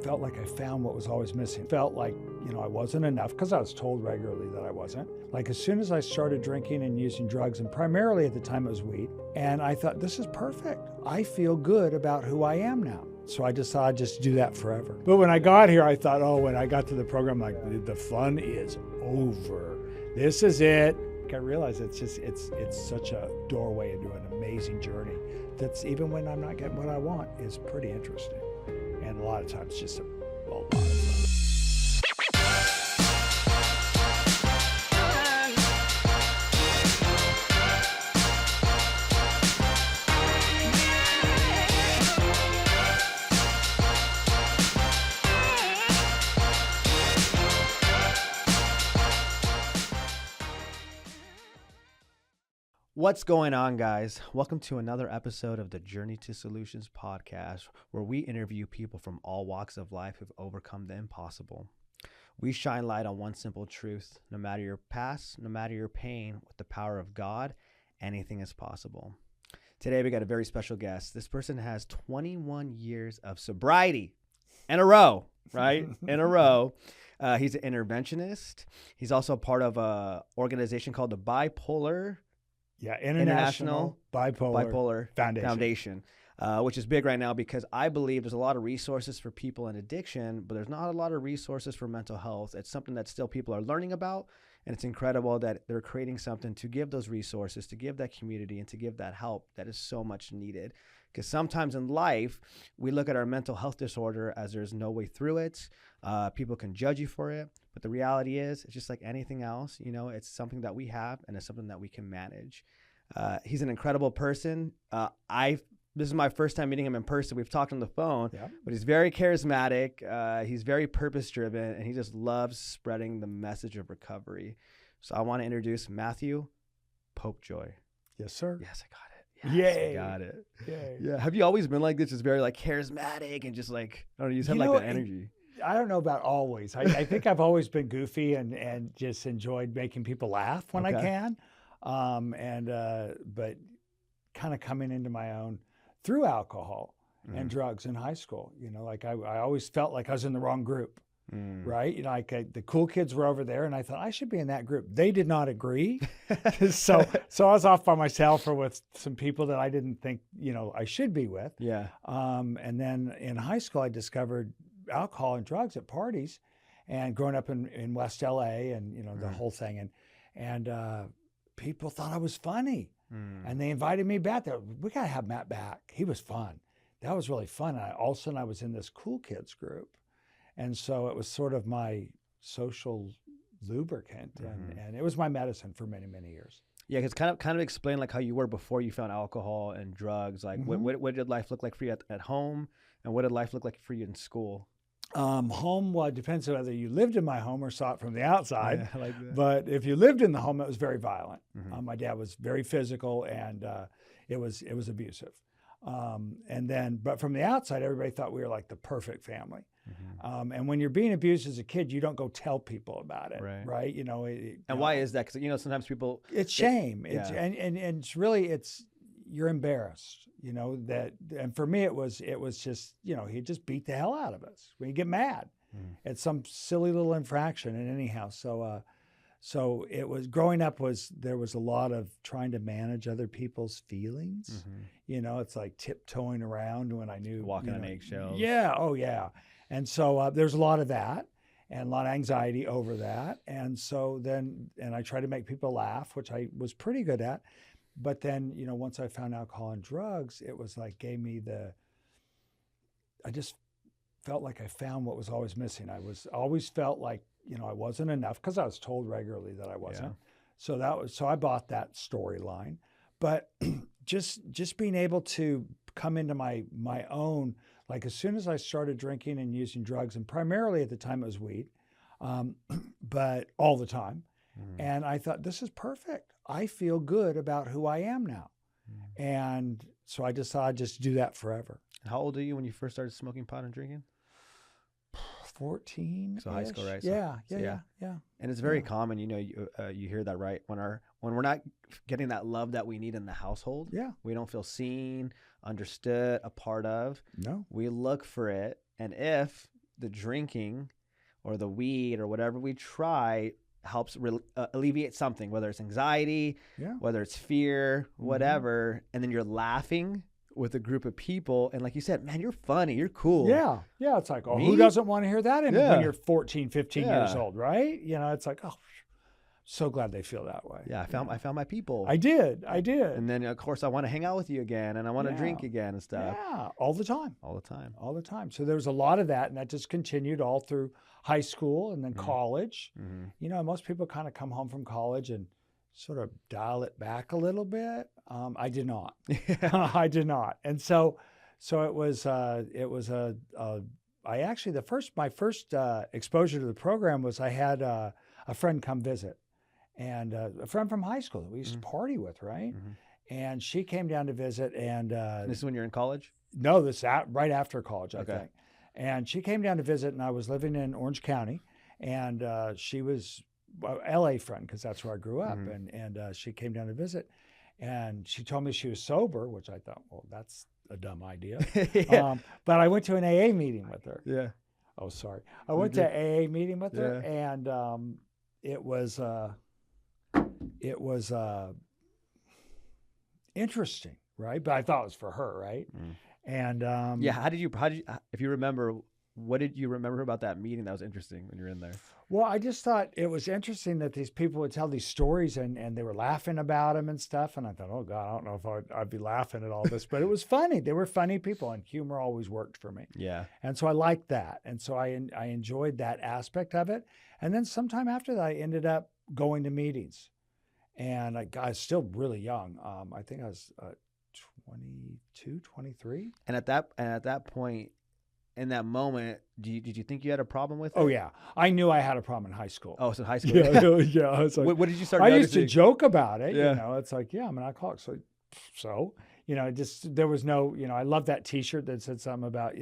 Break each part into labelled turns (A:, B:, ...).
A: felt like I found what was always missing. Felt like, I wasn't enough because I was told regularly that I wasn't. Like as soon as I started drinking and using drugs, and primarily at the time it was weed, and I thought, this is perfect. I feel good about who I am now. So I decided just to do that forever. But when I got here, I thought, when I got to the program, like the fun is over. This is it. I realized it's such a doorway into an amazing journey that's, even when I'm not getting what I want, is pretty interesting. And a lot of times just a lot of fun.
B: What's going on, guys? Welcome to another episode of the Journey to Solutions podcast, where we interview people from all walks of life who've overcome the impossible. We shine light on one simple truth: no matter your past, no matter your pain, with the power of God, anything is possible. Today, we got a very special guest. This person has 21 years of sobriety in a row, right? In a row. He's an interventionist. He's also part of an organization called the International Bipolar Foundation. Which is big right now because I believe there's a lot of resources for people in addiction, but there's not a lot of resources for mental health. It's something that still people are learning about, and it's incredible that they're creating something to give those resources, to give that community, and to give that help that is so much needed. Because sometimes in life, we look at our mental health disorder as there's no way through it. People can judge you for it, but the reality is it's just like anything else. It's something that we have, and it's something that we can manage. He's an incredible person. This is my first time meeting him in person. We've talked on the phone, but he's very charismatic. He's very purpose-driven, and he just loves spreading the message of recovery. So I want to introduce Matthew Popejoy.
A: Yes, sir.
B: Yes, I got it. Yes,
A: Yay.
B: I got it.
A: Yay.
B: Yeah. Have you always been like this? Just very like charismatic and just like, I don't know, you just have like that energy.
A: I don't know about always. I think I've always been goofy and just enjoyed making people laugh when I can. But kind of coming into my own through alcohol and drugs in high school. I always felt like I was in the wrong group, right? The cool kids were over there, and I thought I should be in that group. They did not agree, so I was off by myself or with some people that I didn't think I should be with. Yeah. And then in high school, I discovered alcohol and drugs at parties, and growing up in West LA, and the whole thing, and people thought I was funny. And they invited me back. We got to have Matt back. He was fun. That was really fun. And all of a sudden, I was in this cool kids group. And so it was sort of my social lubricant. And it was my medicine for many, many years.
B: Yeah, because kind of explain like how you were before you found alcohol and drugs. Like what did life look like for you at home? And what did life look like for you in school?
A: Home, well, it depends on whether you lived in my home or saw it from the outside.
B: Yeah, like that.
A: But if you lived in the home, it was very violent. My dad was very physical, and it was abusive. But from the outside, everybody thought we were like the perfect family. And when you're being abused as a kid, you don't go tell people about it, right?
B: And why is that? Because sometimes people,
A: it's shame. And it's really you're embarrassed. And for me, it was just, he'd just beat the hell out of us when you get mad at some silly little infraction. And anyhow, so it was, growing up there was a lot of trying to manage other people's feelings. It's like tiptoeing around when I knew.
B: Walking on eggshells.
A: Yeah. Oh yeah. And so there's a lot of that and a lot of anxiety over that. And so and I tried to make people laugh, which I was pretty good at. But then, once I found alcohol and drugs, it was like I just felt like I found what was always missing. Always felt like, I wasn't enough because I was told regularly that I wasn't. Yeah. So I bought that storyline. But just being able to come into my own, like as soon as I started drinking and using drugs, and primarily at the time it was weed, but all the time. And I thought, this is perfect. I feel good about who I am now. And so I decided just to do that forever.
B: How old are you when you first started smoking pot and drinking?
A: 14.
B: So high school, right?
A: Yeah.
B: And it's very common, you hear that, right? When we're not getting that love that we need in the household, we don't feel seen, understood, a part of.
A: No.
B: We look for it. And if the drinking or the weed or whatever we try helps alleviate something, whether it's anxiety, whether it's fear, whatever, and then you're laughing with a group of people, and like you said, man, you're funny, you're cool.
A: Yeah, it's like, who doesn't want to hear that when you're 14, 15 years old, right? It's like, so glad they feel that way.
B: Yeah, I found my people.
A: I did. And
B: then, of course, I want to hang out with you again, and I want to drink again and stuff.
A: Yeah, all the time. So there was a lot of that, and that just continued all through high school and then college. Most people kind of come home from college and sort of dial it back a little bit. I did not. I did not. And so it was my first exposure to the program was I had a friend come visit, and a friend from high school that we used to party with, right? And she came down to visit, and
B: this is when you're in college?
A: No, right after college, I think. And she came down to visit, and I was living in Orange County, and she was LA friend, because that's where I grew up. And she came down to visit, and she told me she was sober, which I thought, well, that's a dumb idea. But I went to an AA meeting with her.
B: Yeah.
A: Oh, sorry. I went to AA meeting with her, and it was interesting, right? But I thought it was for her, right? And
B: how did you, if you remember, what did you remember about that meeting that was interesting when you were in there?
A: Well, I just thought it was interesting that these people would tell these stories, and they were laughing about them and stuff. And I thought, oh God, I don't know if I'd be laughing at all this, but it was funny. They were funny people, and humor always worked for me.
B: Yeah.
A: And so I liked that. And so I enjoyed that aspect of it. And then sometime after that, I ended up going to meetings, and I was still really young. I think I was 22, 23.
B: And at that point, in that moment, did you think you had a problem with it?
A: Oh yeah, I knew I had a problem in high school.
B: Oh, so high school.
A: Yeah. I was like,
B: what did you start?
A: I
B: noticing?
A: used to joke about it.
B: Yeah.
A: It's like, I'm an alcoholic. So just there was no. I love that T-shirt that said something about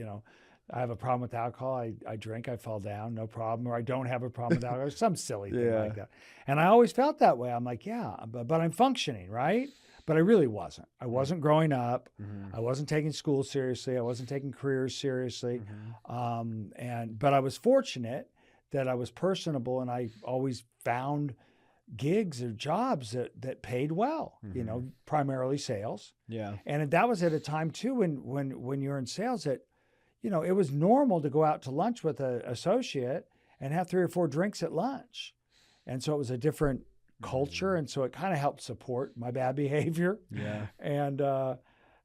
A: I have a problem with alcohol. I drink. I fall down. No problem. Or I don't have a problem with alcohol. Or some silly thing like that. And I always felt that way. I'm like, but I'm functioning, right? But I really wasn't. I wasn't growing up. I wasn't taking school seriously. I wasn't taking careers seriously. But I was fortunate that I was personable, and I always found gigs or jobs that paid well, primarily sales.
B: Yeah.
A: And that was at a time too when you're in sales that, it was normal to go out to lunch with an associate and have 3 or 4 drinks at lunch. And so it was a different culture, and so it kind of helped support my bad behavior.
B: Yeah.
A: And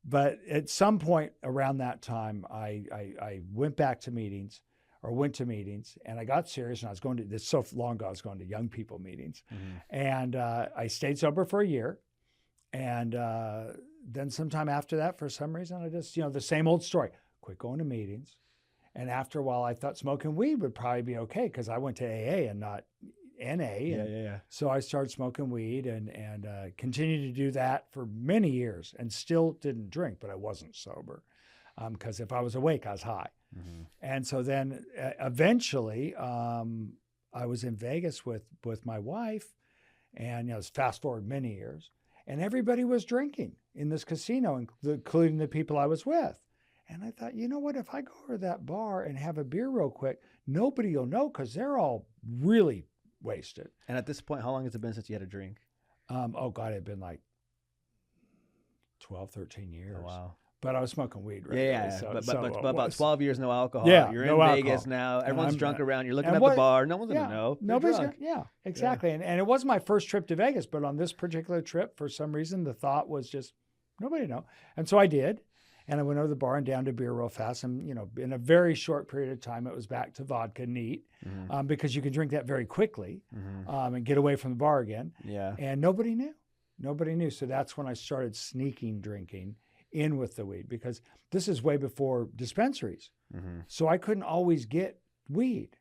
A: but at some point around that time, I went back to meetings, and I got serious, and I was going to this so long ago. I was going to young people meetings, and I stayed sober for a year, and then sometime after that, for some reason, I just the same old story: quit going to meetings, and after a while, I thought smoking weed would probably be okay because I went to AA and not NA.
B: Yeah.
A: So I started smoking weed and continued to do that for many years, and still didn't drink, but I wasn't sober because if I was awake, I was high. And so then eventually I was in Vegas with my wife, and fast forward many years, and everybody was drinking in this casino, including the people I was with. And I thought, you know what, if I go over to that bar and have a beer real quick, nobody will know because they're all really wasted.
B: And at this point, how long has it been since you had a drink?
A: Oh God, it had been like 12, 13 years.
B: Oh, wow.
A: But I was smoking weed, right?
B: Yeah.
A: So,
B: but about 12 years, no alcohol.
A: Yeah,
B: you're
A: no
B: in
A: alcohol.
B: Vegas now. Everyone's drunk around. You're looking at the bar. No one's going to know.
A: Nobody's going to, exactly. And it wasn't my first trip to Vegas, but on this particular trip, for some reason, the thought was just, nobody know. And so I did. And I went over the bar and down to beer real fast. And, in a very short period of time, it was back to vodka neat because you can drink that very quickly and get away from the bar again.
B: Yeah.
A: And nobody knew. So that's when I started sneaking drinking in with the weed, because this is way before dispensaries. So I couldn't always get weed.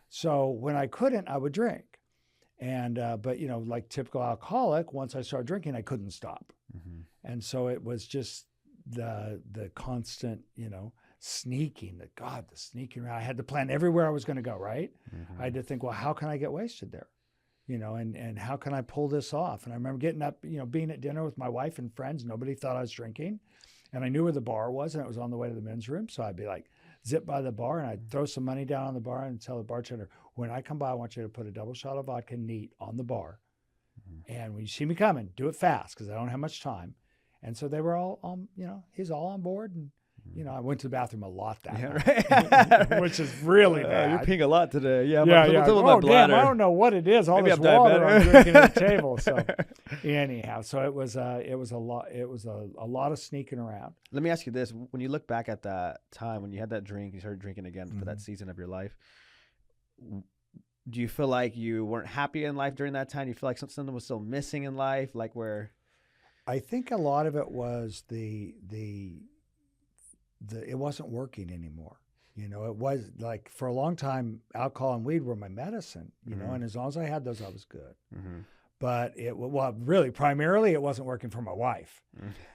A: So when I couldn't, I would drink. And, but like typical alcoholic, once I started drinking, I couldn't stop. And so it was just the constant, sneaking, the sneaking around. I had to plan everywhere I was going to go, right? I had to think, well, how can I get wasted there? And how can I pull this off? And I remember getting up, being at dinner with my wife and friends. Nobody thought I was drinking. And I knew where the bar was, and it was on the way to the men's room. So I'd be like zip by the bar and I'd throw some money down on the bar and tell the bartender, when I come by, I want you to put a double shot of vodka neat on the bar. And when you see me coming, do it fast because I don't have much time. And so they were all, he's all on board. And, I went to the bathroom a lot that night, which is really bad.
B: You're peeing a lot today. Yeah.
A: Damn, I don't know what it is. All this water I'm drinking at the table. So anyhow, so it was a lot of sneaking around.
B: Let me ask you this. When you look back at that time, when you had that drink, you started drinking again for that season of your life, do you feel like you weren't happy in life during that time? Do you feel like something was still missing in life? Like where?
A: I think a lot of it was it wasn't working anymore. It was like for a long time, alcohol and weed were my medicine, and as long as I had those, I was good. But primarily it wasn't working for my wife.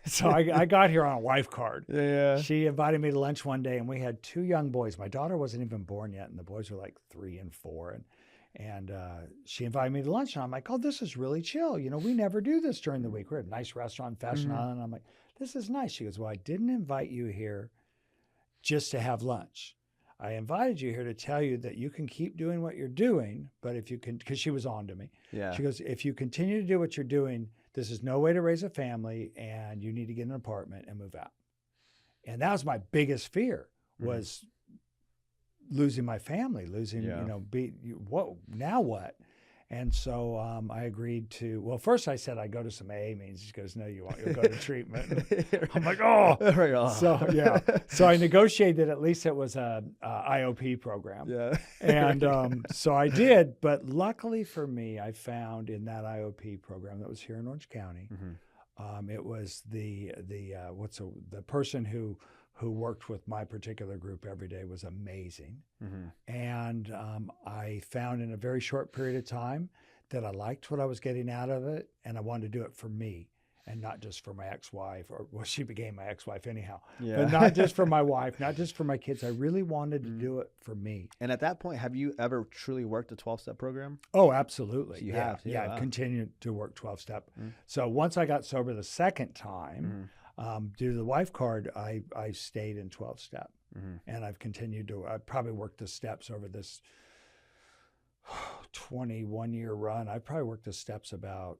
A: So I got here on a wife card.
B: Yeah.
A: She invited me to lunch one day and we had 2 young boys. My daughter wasn't even born yet. And the boys were like 3 and 4. And she invited me to lunch and I'm like, oh, this is really chill. We never do this during the week. We're at a nice restaurant in Fashion Island. And I'm like, this is nice. She goes, well, I didn't invite you here just to have lunch. I invited you here to tell you that you can keep doing what you're doing, but if you can, because she was on to me.
B: Yeah.
A: She goes, if you continue to do what you're doing, this is no way to raise a family and you need to get an apartment and move out. And that was my biggest fear was losing my family, now what? And so I agreed to, well, first I said I'd go to some AA meetings. She goes, no, you won't. You'll go to treatment. I'm like, oh. So, yeah. So I negotiated that at least it was a IOP program.
B: Yeah.
A: And so I did. But luckily for me, I found in that IOP program that was here in Orange County, it was the person who worked with my particular group every day was amazing. And I found in a very short period of time that I liked what I was getting out of it and I wanted to do it for me and not just for my ex-wife she became my ex-wife anyhow, but not just for my wife, not just for my kids. I really wanted to do it for me.
B: And at that point, have you ever truly worked a 12-step program?
A: Oh, absolutely.
B: So you have too.
A: Yeah, I've continued to work 12-step. So once I got sober the second time, due to the wife card, I stayed in 12-step, and I've continued to. I probably worked the steps over this 21-year run. I probably worked the steps about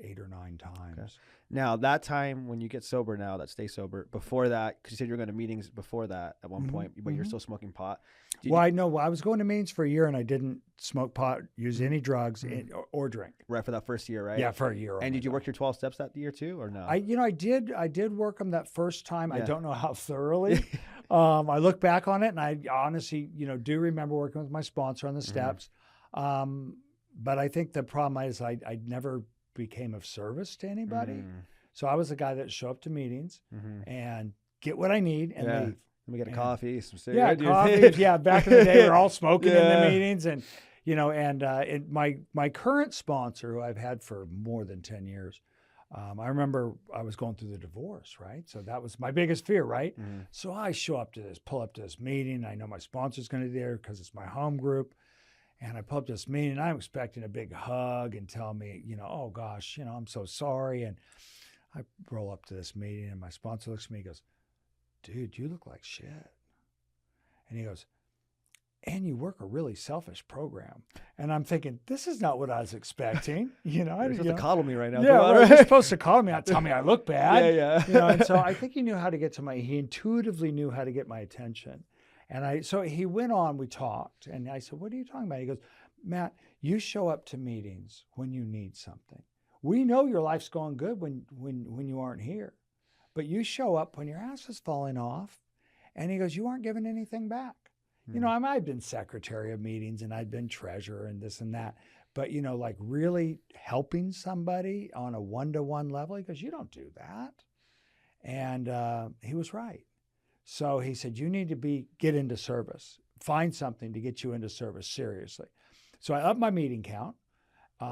A: 8 or 9 times.
B: Okay. Now, that time when you get sober now, stay sober, before that, because you said you were going to meetings before that at one point, but you're still smoking pot.
A: I was going to meetings for a year and I didn't smoke pot, use any drugs or drink.
B: Right, for that first year, right?
A: Yeah, for a year.
B: And did you work your 12 steps that year too, or no?
A: I did work them that first time. Yeah. I don't know how thoroughly. I look back on it and I honestly, do remember working with my sponsor on the steps. But I think the problem is I never became of service to anybody. So I was the guy that show up to meetings and get what I need and leave.
B: Let me get a coffee, some
A: cigarettes. Yeah, coffee. Yeah, back in the day, we were all smoking in the meetings. And, my current sponsor, who I've had for more than 10 years, I remember I was going through the divorce, right? So that was my biggest fear, right? So I pull up to this meeting. I know my sponsor's going to be there because it's my home group. And I pull up to this meeting, and I'm expecting a big hug and tell me, oh gosh, I'm so sorry. And I roll up to this meeting, and my sponsor looks at me and goes, dude, you look like shit. And he goes, and you work a really selfish program. And I'm thinking, this is not what I was expecting.
B: You're supposed to coddle me right now.
A: Yeah, you're supposed to coddle me, not tell me I look bad.
B: Yeah.
A: And so I think he intuitively knew how to get my attention. And so he went on, we talked, and I said, what are you talking about? He goes, Matt, you show up to meetings when you need something. We know your life's going good when you aren't here, but you show up when your ass is falling off. And he goes, you aren't giving anything back. I've been secretary of meetings and I'd been treasurer and this and that, but like really helping somebody on a one-to-one level, he goes, you don't do that. And he was right. So he said, you need to get into service. Find something to get you into service, seriously. So I upped my meeting count,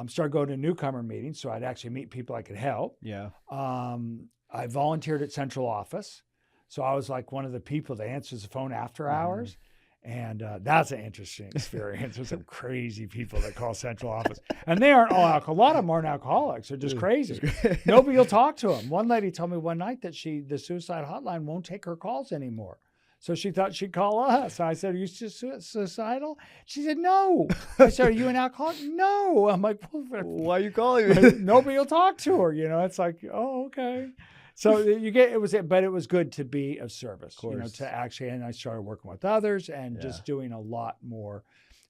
A: started going to newcomer meetings so I'd actually meet people I could help.
B: Yeah.
A: I volunteered at central office. So I was like one of the people that answers the phone after hours. And that's an interesting experience. There's some crazy people that call central office. And they aren't all alcoholics. A lot of them aren't alcoholics. They're just crazy. Nobody will talk to them. One lady told me one night that the suicide hotline won't take her calls anymore. So she thought she'd call us. I said, are you suicidal? She said, no. I said, are you an alcoholic? No. I'm like, well,
B: why are you calling me?
A: Nobody will talk to her. It's like, oh, okay. So but it was good to be of service, to actually, and I started working with others and just doing a lot more.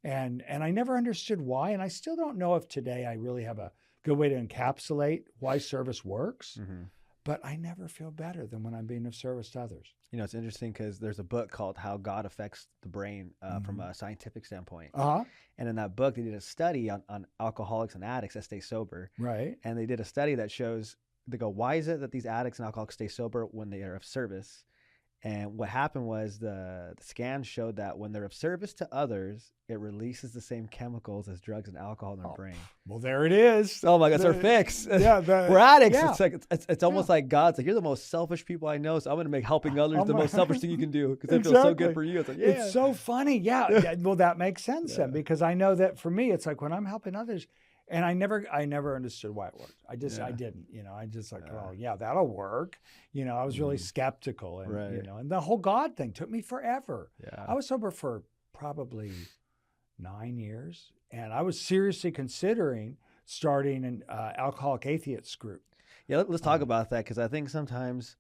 A: And I never understood why. And I still don't know if today I really have a good way to encapsulate why service works. Mm-hmm. But I never feel better than when I'm being of service to others.
B: It's interesting because there's a book called How God Affects the Brain from a scientific standpoint. And in that book, they did a study on alcoholics and addicts that stay sober.
A: Right.
B: And they did a study that shows, they go, why is it that these addicts and alcoholics stay sober when they are of service? And what happened was the scan showed that when they're of service to others, it releases the same chemicals as drugs and alcohol in their brain.
A: Well, there it is.
B: Oh my God, that's our fix. Yeah, we're addicts. Yeah. It's like it's almost like God's like, you're the most selfish people I know, so I'm going to make helping others the most selfish thing you can do because it feels so good for you. It's like,
A: it's so funny. Yeah. Well, that makes sense then, because I know that for me, it's like when I'm helping others. And I never understood why it worked. I didn't, I just like, oh yeah, that'll work. I was really skeptical and, and the whole God thing took me forever. Yeah. I was sober for probably 9 years. And I was seriously considering starting an alcoholic atheists group.
B: Yeah. Let's talk about that. Cause I think sometimes,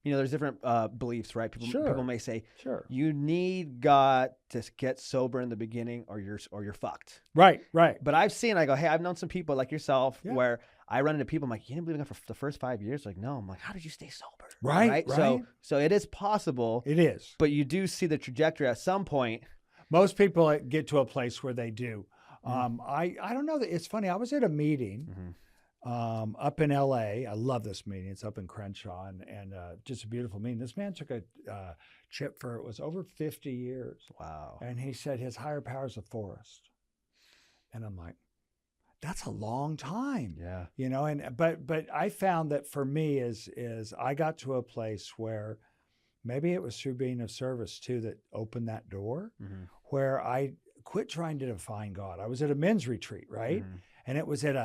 B: there's different beliefs, right? People may say, you need God to get sober in the beginning or you're fucked.
A: Right.
B: But I've known some people like yourself where I run into people, I'm like, you didn't believe in God for the first 5 years? Like, no. I'm like, how did you stay sober?
A: Right.
B: So it is possible.
A: It is.
B: But you do see the trajectory at some point.
A: Most people get to a place where they do. I don't know. It's funny. I was at a meeting up in LA. I love this meeting. It's up in Crenshaw and just a beautiful meeting. This man took a chip for, it was over 50 years.
B: Wow.
A: And he said his higher power is a forest. And I'm like, that's a long time.
B: Yeah.
A: But I found that for me is I got to a place where maybe it was through being of service too that opened that door where I quit trying to define God. I was at a men's retreat, right? And it was at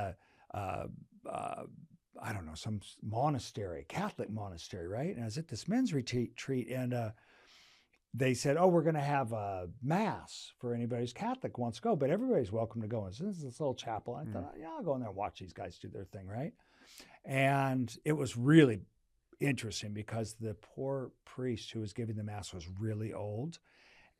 A: I don't know, some monastery, Catholic monastery, right? And I was at this men's retreat and they said, oh, we're going to have a mass for anybody who's Catholic wants to go, but everybody's welcome to go. And so this is this little chapel. I thought, yeah, I'll go in there and watch these guys do their thing, right? And it was really interesting because the poor priest who was giving the mass was really old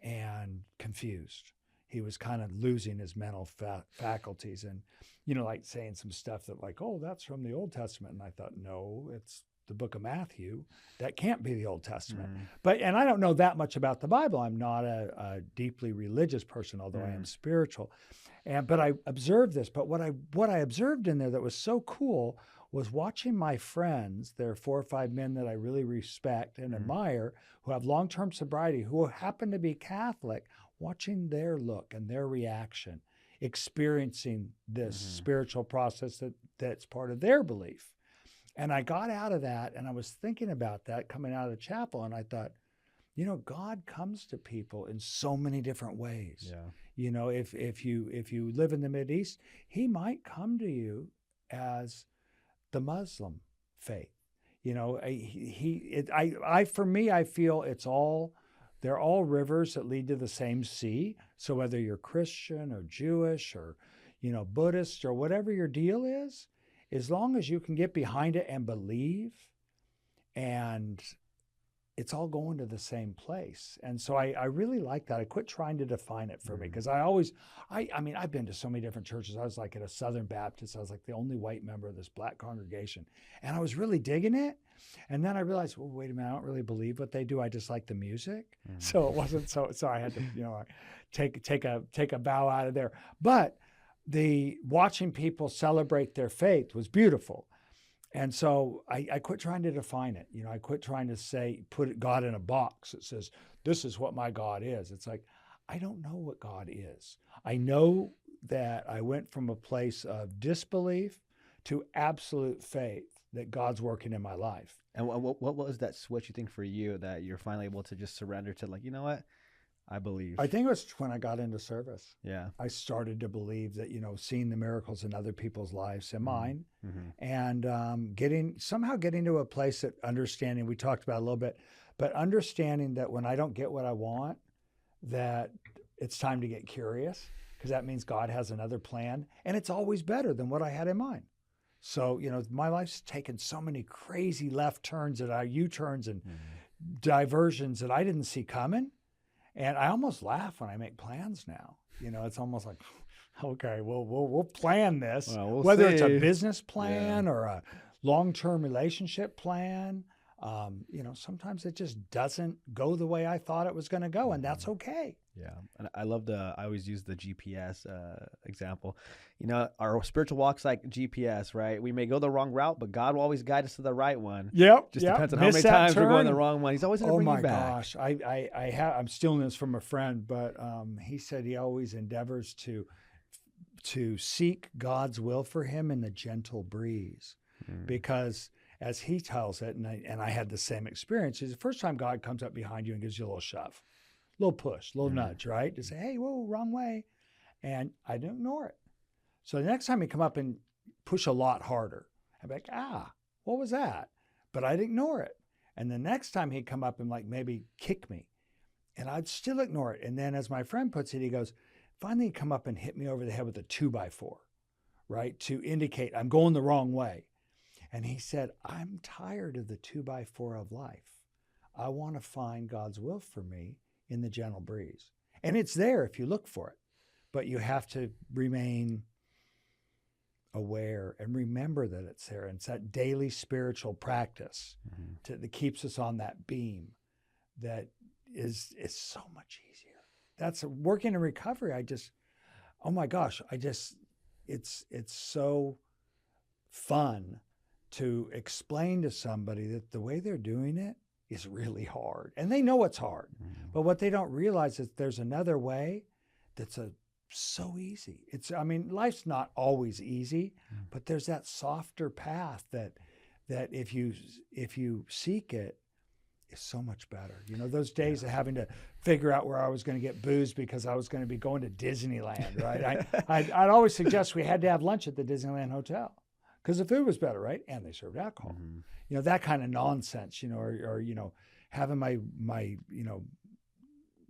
A: and confused. He was kind of losing his mental faculties and, like saying some stuff that like, oh, that's from the Old Testament. And I thought, no, it's the book of Matthew. That can't be the Old Testament. And I don't know that much about the Bible. I'm not a deeply religious person, although I am spiritual. But I observed this. But what I observed in there that was so cool was watching my friends, there are 4 or 5 men that I really respect and admire, who have long-term sobriety, who happen to be Catholic, watching their look and their reaction, experiencing this spiritual process that's part of their belief. And I got out of that and I was thinking about that coming out of the chapel and I thought, God comes to people in so many different ways.
B: Yeah.
A: If you live in the Mideast, he might come to you as the Muslim faith. For me, I feel they're all rivers that lead to the same sea. So whether you're Christian or Jewish or, Buddhist or whatever your deal is, as long as you can get behind it and believe, and it's all going to the same place. And so I really like that. I quit trying to define it for me because I've been to so many different churches. I was like at a Southern Baptist. I was like the only white member of this black congregation. And I was really digging it. And then I realized, well, wait a minute, I don't really believe what they do. I just like the music. So it wasn't so I had to, take a bow out of there. But the watching people celebrate their faith was beautiful. And so I quit trying to define it. I quit trying to put God in a box that says, this is what my God is. It's like, I don't know what God is. I know that I went from a place of disbelief to absolute faith that God's working in my life.
B: And what was that switch you think for you that you're finally able to just surrender to, like, you know what? I believe.
A: I think it was when I got into service.
B: Yeah.
A: I started to believe that, seeing the miracles in other people's lives and mine, and getting to a place that understanding, we talked about a little bit, but understanding that when I don't get what I want, that it's time to get curious, because that means God has another plan, and it's always better than what I had in mind. So, my life's taken so many crazy left turns and U-turns and diversions that I didn't see coming. And I almost laugh when I make plans now. It's almost like, okay, we'll plan this, whether it's a business plan or a long-term relationship plan. Sometimes it just doesn't go the way I thought it was going to go, and that's okay.
B: Yeah. And I always use the GPS example. Our spiritual walk's like GPS, right? We may go the wrong route, but God will always guide us to the right one.
A: Yep.
B: Just depends on how many times we're going the wrong one. He's always going to bring you back.
A: Oh my gosh. I'm stealing this from a friend, but he said he always endeavors to seek God's will for him in the gentle breeze, because as he tells it, and I had the same experience, is the first time God comes up behind you and gives you a little shove, a little push, a little nudge, right? To say, hey, whoa, wrong way. And I didn't ignore it. So the next time he come up and push a lot harder, I'd be like, what was that? But I'd ignore it. And the next time he'd come up and maybe kick me, and I'd still ignore it. And then as my friend puts it, he goes, finally he'd come up and hit me over the head with a 2x4, right? To indicate I'm going the wrong way. And he said, I'm tired of the 2x4 of life. I want to find God's will for me in the gentle breeze. And it's there if you look for it, but you have to remain aware and remember that it's there. And it's that daily spiritual practice that keeps us on that beam that is so much easier. That's working in recovery. Oh my gosh, it's so fun to explain to somebody that the way they're doing it is really hard. And they know it's hard. But what they don't realize is there's another way that's so easy. Life's not always easy, but there's that softer path that if you seek it, is so much better. Those days of having to figure out where I was going to get booze because I was going to be going to Disneyland, right? I'd always suggest we had to have lunch at the Disneyland Hotel because the food was better, right? And they served alcohol. That kind of nonsense, or having my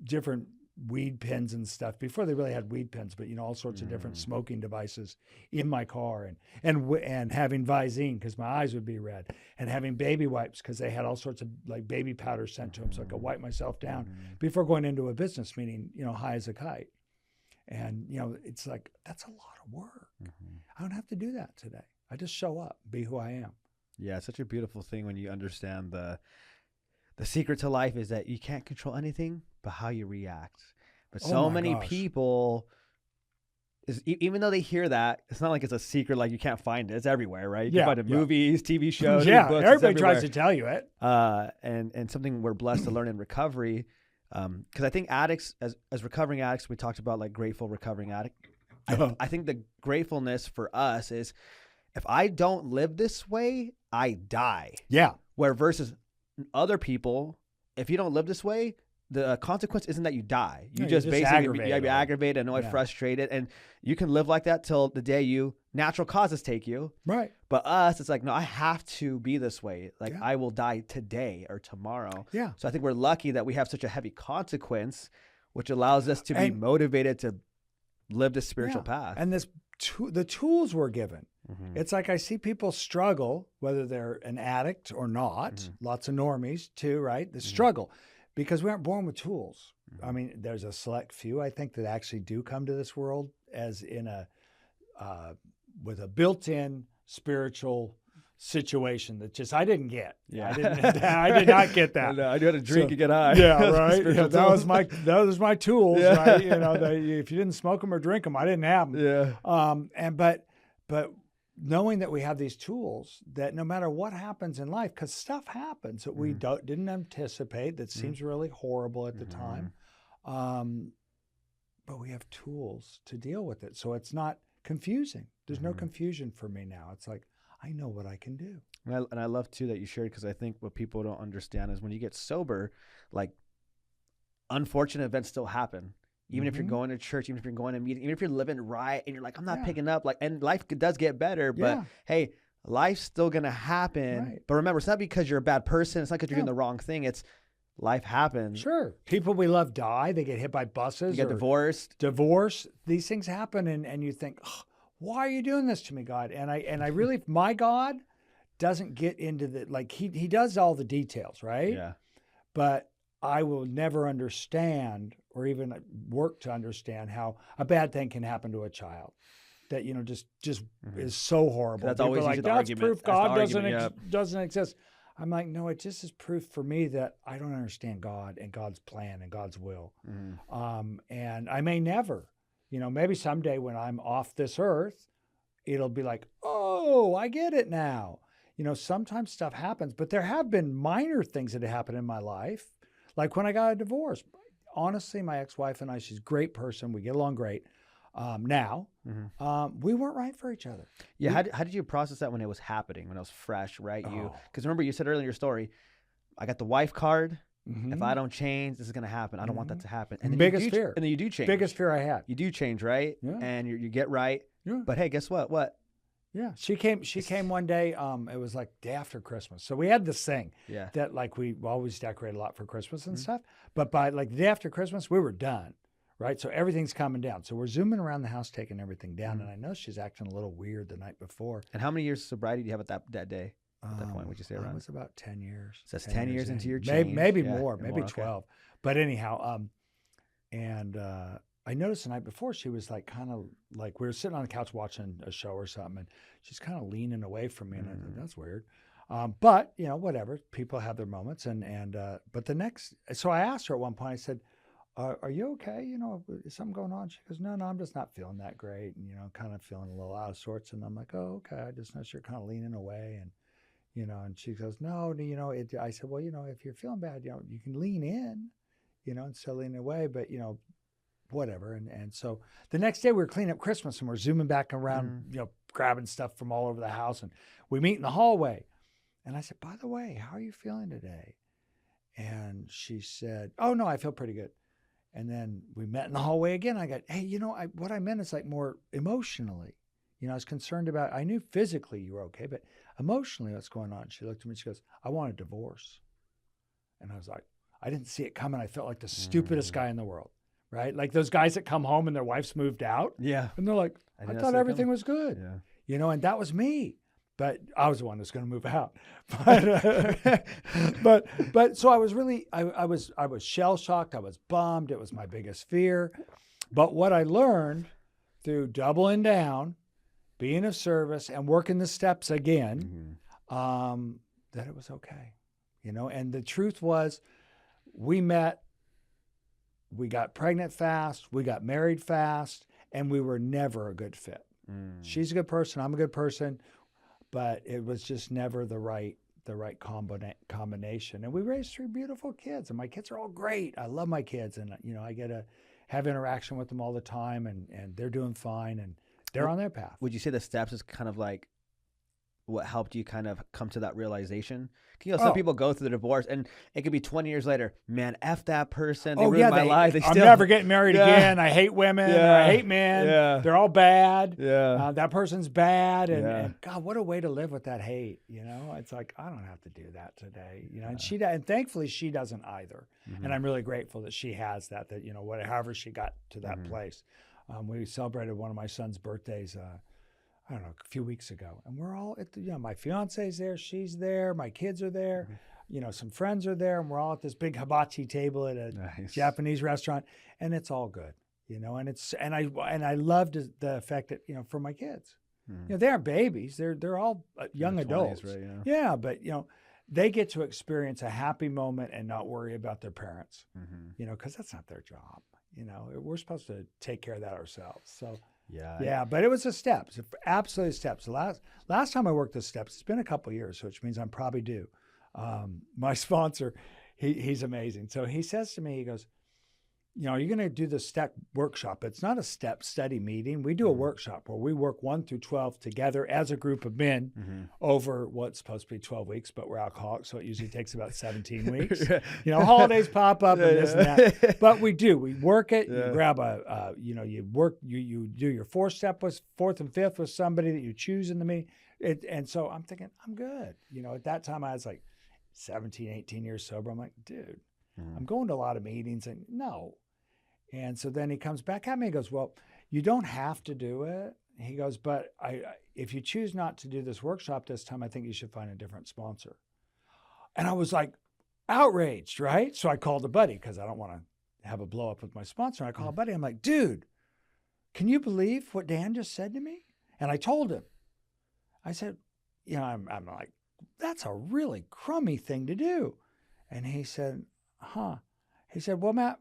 A: different weed pens and stuff before they really had weed pens, but all sorts of different smoking devices in my car, and having Visine because my eyes would be red, and having baby wipes because they had all sorts of baby powder sent to them so I could wipe myself down before going into a business meeting, high as a kite. And it's like, that's a lot of work. I don't have to do that today. I just show up, be who I am.
B: Yeah, it's such a beautiful thing when you understand the secret to life is that you can't control anything but how you react. But so many people, even though they hear that, it's not like it's a secret, like you can't find it. It's everywhere, right? You can find it in movies, TV shows, books,
A: everybody tries to tell you it.
B: And something we're blessed to learn in recovery, because I think addicts, as recovering addicts, we talked about grateful recovering addict. I think the gratefulness for us is, if I don't live this way, I die.
A: Yeah.
B: Where versus other people, if you don't live this way, the consequence isn't that you die. You just basically be aggravated, annoyed, frustrated, and you can live like that till the day natural causes take you.
A: Right.
B: But us, it's like, no, I have to be this way. I will die today or tomorrow.
A: Yeah.
B: So I think we're lucky that we have such a heavy consequence, which allows us to be motivated to live this spiritual path.
A: And the tools we're given. It's like I see people struggle, whether they're an addict or not, lots of normies too, right? The struggle, because we aren't born with tools. There's a select few, I think, that actually do come to this world as with a built-in spiritual situation that I didn't get. Yeah. I did not get that.
B: No, I had to drink and get high.
A: Yeah, right. That was my tools, right? If you didn't smoke them or drink them, I didn't have them. Yeah. But knowing that we have these tools, that no matter what happens in life, because stuff happens that we didn't anticipate, that seems really horrible at the time, but we have tools to deal with it. So it's not confusing. There's no confusion for me now. It's like, I know what I can do.
B: And I love too that you shared, because I think what people don't understand is when you get sober, unfortunate events still happen. Even if you're going to church, even if you're going to meeting, even if you're living right and you're like, I'm not picking up, and life does get better, but hey, life's still going to happen. Right. But remember, it's not because you're a bad person. It's not because you're doing the wrong thing. It's life happens.
A: Sure. People we love die. They get hit by buses.
B: You get divorced.
A: Divorce. These things happen, and you think, oh, why are you doing this to me, God? And I really, my God doesn't get into the, like, he does all the details, right?
B: Yeah.
A: But I will never understand or even work to understand how a bad thing can happen to a child that, just is so horrible.
B: That's
A: People
B: always
A: are like,
B: the
A: that's
B: argument.
A: proof
B: That's the
A: God
B: argument,
A: doesn't exist. I'm like, no, it just is proof for me that I don't understand God and God's plan and God's will. And I may never, maybe someday when I'm off this earth, it'll be like, oh, I get it now. Sometimes stuff happens, but there have been minor things that have happened in my life. Like when I got a divorce. Honestly, my ex-wife and I, she's a great person. We get along great. Now, we weren't right for each other.
B: Yeah. How did you process that when it was happening, when it was fresh, right? Because remember you said earlier in your story, I got the wife card. If I don't change, this is going to happen. I don't want that to happen. And then
A: biggest fear.
B: And then you do change.
A: Biggest fear I had.
B: You do change, right?
A: Yeah.
B: And you get right.
A: Yeah.
B: But hey, guess what? What?
A: Yeah. She came one day, it was like day after Christmas. So we had this thing that like we always decorate a lot for Christmas and stuff. But by like the day after Christmas, we were done. Right. So everything's coming down. So we're zooming around the house, taking everything down. And I know she's acting a little weird the night before.
B: And how many years of sobriety do you have at that day? At that point, would you say around?
A: It was about 10 years.
B: So that's 10 years into your change.
A: Maybe more, maybe 12. Okay. But anyhow, I noticed the night before she was like kind of like we were sitting on the couch watching a show or something, and she's kind of leaning away from me, and I thought, that's weird. But whatever. People have their moments, but so I asked her at one point. I said, "Are you okay? Is something going on?" She goes, "No, I'm just not feeling that great, and kind of feeling a little out of sorts." And I'm like, "Oh, okay. I just noticed you're kind of leaning away, and." And she goes, "No, I said, well, if you're feeling bad, you can lean in, and still lean away, but, whatever." And so the next day we were cleaning up Christmas and we're zooming back around, grabbing stuff from all over the house, and we meet in the hallway. And I said, "By the way, how are you feeling today?" And she said, "Oh, no, I feel pretty good." And then we met in the hallway again. I got, "Hey, what I meant is like more emotionally. I was concerned about, I knew physically you were okay, but emotionally what's going on?" She looked at me, she goes, "I want a divorce." And I was like, I didn't see it coming. I felt like the stupidest guy in the world, right? Like those guys that come home and their wife's moved out.
B: Yeah.
A: And they're like, I thought everything was good. Yeah. And that was me. But I was the one that's going to move out. But so I was really, I was shell shocked. I was bummed. It was my biggest fear. But what I learned through doubling down, being of service, and working the steps again, that it was okay, and the truth was we met, we got pregnant fast, we got married fast, and we were never a good fit. She's a good person, I'm a good person, but it was just never the right combination. And we raised 3 beautiful kids, and my kids are all great. I love my kids, and I get to have interaction with them all the time, and they're doing fine, and they're on their path.
B: Would you say the steps is kind of like what helped you kind of come to that realization? Some people go through the divorce and it could be 20 years later, man, F that person. They ruined my life.
A: I'm never getting married again. I hate women. I hate men. They're all bad. That person's bad. And God, what a way to live with that hate. It's like, I don't have to do that today. And thankfully she doesn't either. And I'm really grateful that she has that however she got to that place. We celebrated one of my son's birthdays, I don't know, a few weeks ago. And we're all at my fiance's there, she's there, my kids are there, some friends are there, and we're all at this big hibachi table at a Japanese restaurant, and it's all good, and I loved the fact that, for my kids, they aren't babies, they're all young adults. 20s, right, but they get to experience a happy moment and not worry about their parents, because that's not their job. We're supposed to take care of that ourselves. So but it was the steps, absolutely steps. Last time I worked the steps, it's been a couple of years, which means I'm probably due. My sponsor, he's amazing. So he says to me, he goes, you're going to do the step workshop. It's not a step study meeting. We do a workshop where we work 1 through 12 together as a group of men over what's supposed to be 12 weeks, but we're alcoholics, so it usually takes about 17 weeks. Holidays pop up and this and that. But we work it. You grab you do your 4th and 5th with somebody that you choose in the meeting. And so I'm thinking, I'm good. At that time I was like 17, 18 years sober. I'm like, dude, I'm going to a lot of meetings and no. And so then he comes back at me and goes, well, you don't have to do it. He goes, but if you choose not to do this workshop this time, I think you should find a different sponsor. And I was like outraged, right? So I called a buddy because I don't want to have a blow up with my sponsor. I called a buddy. I'm like, dude, can you believe what Dan just said to me? And I told him, I said, I'm like, that's a really crummy thing to do. And he said, huh? He said, well, Matt,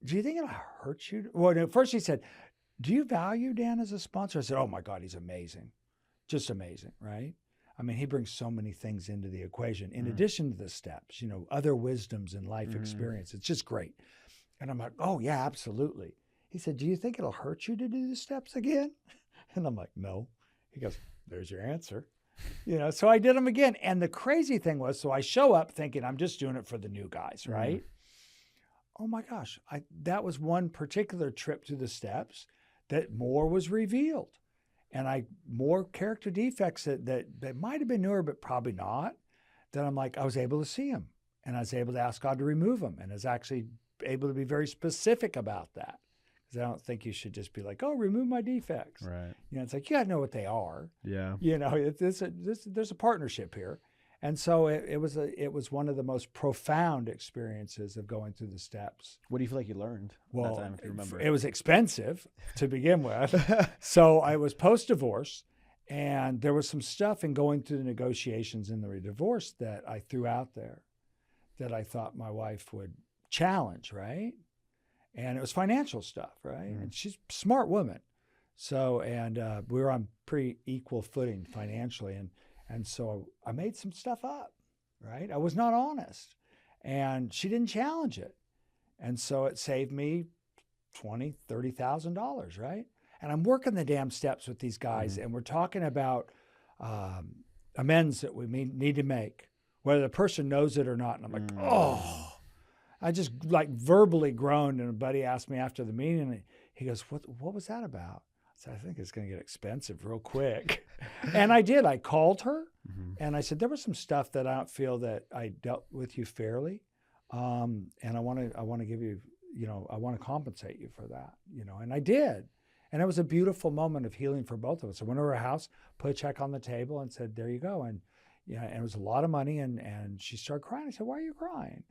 A: do you think it'll hurt you? Well, at first he said, do you value Dan as a sponsor? I said, oh my God, he's amazing. Just amazing, right? I mean, he brings so many things into the equation in addition to the steps, other wisdoms and life experience. It's just great. And I'm like, oh yeah, absolutely. He said, do you think it'll hurt you to do the steps again? And I'm like, no. He goes, there's your answer. So I did them again. And the crazy thing was, so I show up thinking I'm just doing it for the new guys, right? Oh my gosh. That was one particular trip to the steps that more was revealed. And more character defects that might have been newer, but probably not, that I'm like, I was able to see them. And I was able to ask God to remove them. And I was actually able to be very specific about that. Because I don't think you should just be like, oh, remove my defects.
B: Right.
A: It's like, you got to know what they are.
B: Yeah.
A: There's a partnership here. And so it was one of the most profound experiences of going through the steps.
B: What do you feel like you learned that time, if you remember?
A: It was expensive to begin with. So I was post-divorce, and there was some stuff in going through the negotiations in the divorce that I threw out there that I thought my wife would challenge, right? And it was financial stuff, right? And she's a smart woman. So, and we were on pretty equal footing financially. And so I made some stuff up, right? I was not honest. And she didn't challenge it. And so it saved me $20,000, $30,000, right? And I'm working the damn steps with these guys, and we're talking about amends that we need to make, whether the person knows it or not. And I'm like, oh. I just like verbally groaned, and a buddy asked me after the meeting, and he goes, what was that about? I said, I think it's going to get expensive real quick. And I did. I called her, and I said, there was some stuff that I don't feel that I dealt with you fairly, and I want to give you, I want to compensate you for that, and I did. And it was a beautiful moment of healing for both of us. I went to her house, put a check on the table, and said, there you go. And and it was a lot of money, and she started crying. I said, why are you crying?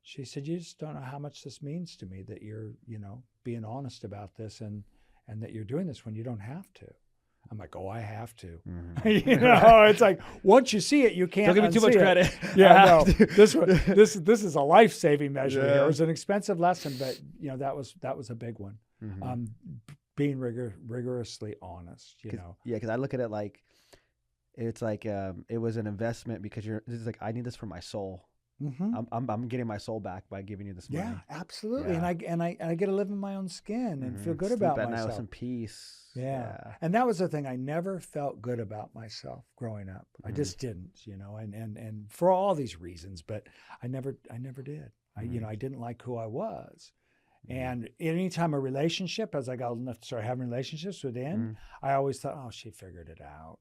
A: She said, you just don't know how much this means to me that you're, being honest about this and that you're doing this when you don't have to. I'm like, oh, I have to. It's like, once you see it, you can't
B: Don't give me too much credit.
A: Yeah, no. This is a life-saving measure here. It was an expensive lesson, but, that was a big one. Being rigorously honest, Yeah,
B: because I look at it like, it's like it was an investment because it's like, I need this for my soul. I'm getting my soul back by giving you this money.
A: Yeah, absolutely. Yeah. And I get to live in my own skin and feel good about myself. Sleep at night with
B: some peace.
A: Yeah. And that was the thing. I never felt good about myself growing up. I just didn't, and for all these reasons, but I never did. I didn't like who I was. And anytime a relationship, as I got old enough to start having relationships with Dan, I always thought, oh, she figured it out.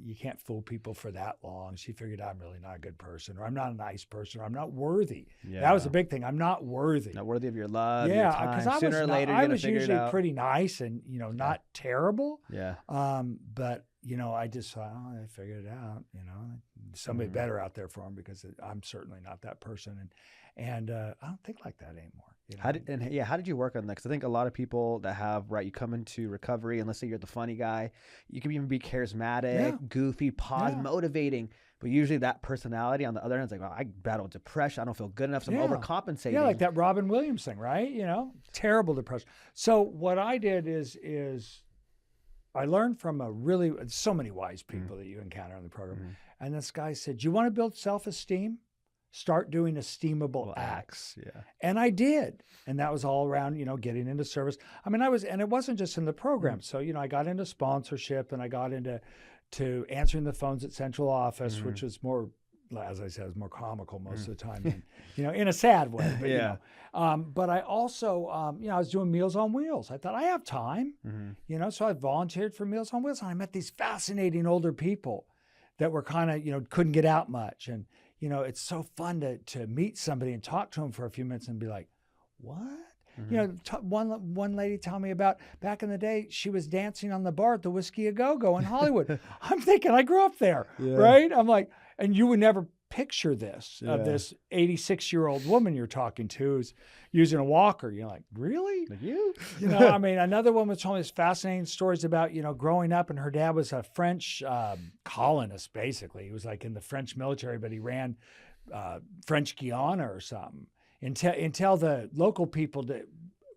A: You can't fool people for that long. She figured I'm really not a good person, or I'm not a nice person, or I'm not worthy. Yeah. That was the big thing. I'm not worthy.
B: Not worthy of your love.
A: Yeah, because I was usually pretty nice and not terrible.
B: Yeah.
A: But I just thought, oh, I figured it out. Somebody better out there for him because I'm certainly not that person. And I don't think like that anymore.
B: How did you work on that? Because I think a lot of people that have, you come into recovery, and let's say you're the funny guy, you can even be charismatic, goofy, motivating, but usually that personality on the other hand is like, well, I battle depression, I don't feel good enough, so I'm overcompensating. Yeah,
A: like that Robin Williams thing, right? Terrible depression. So what I did is I learned from so many wise people that you encounter in the program. And this guy said, you want to build self-esteem? Start doing esteemable acts. Yeah. And I did. And that was all around, getting into service. I mean, and it wasn't just in the program. So, I got into sponsorship, and I got into answering the phones at central office, which was more, as I said, was more comical most of the time, and, in a sad way. But, but I also, I was doing Meals on Wheels. I thought I have time, so I volunteered for Meals on Wheels, and I met these fascinating older people that were kind of, couldn't get out much. And, you know, it's so fun to meet somebody and talk to them for a few minutes and be like, what? You know, one lady told me about back in the day, she was dancing on the bar at the Whiskey A Go-Go in Hollywood. I'm thinking, I grew up there, right? I'm like, and you would never picture this, of this 86-year-old woman you're talking to who's using a walker. You're like, really?
B: Like you?
A: You know, I mean, another woman told me this fascinating stories about, you know, growing up, and her dad was a French colonist, basically. He was like in the French military, but he ran French Guiana or something. Until the local people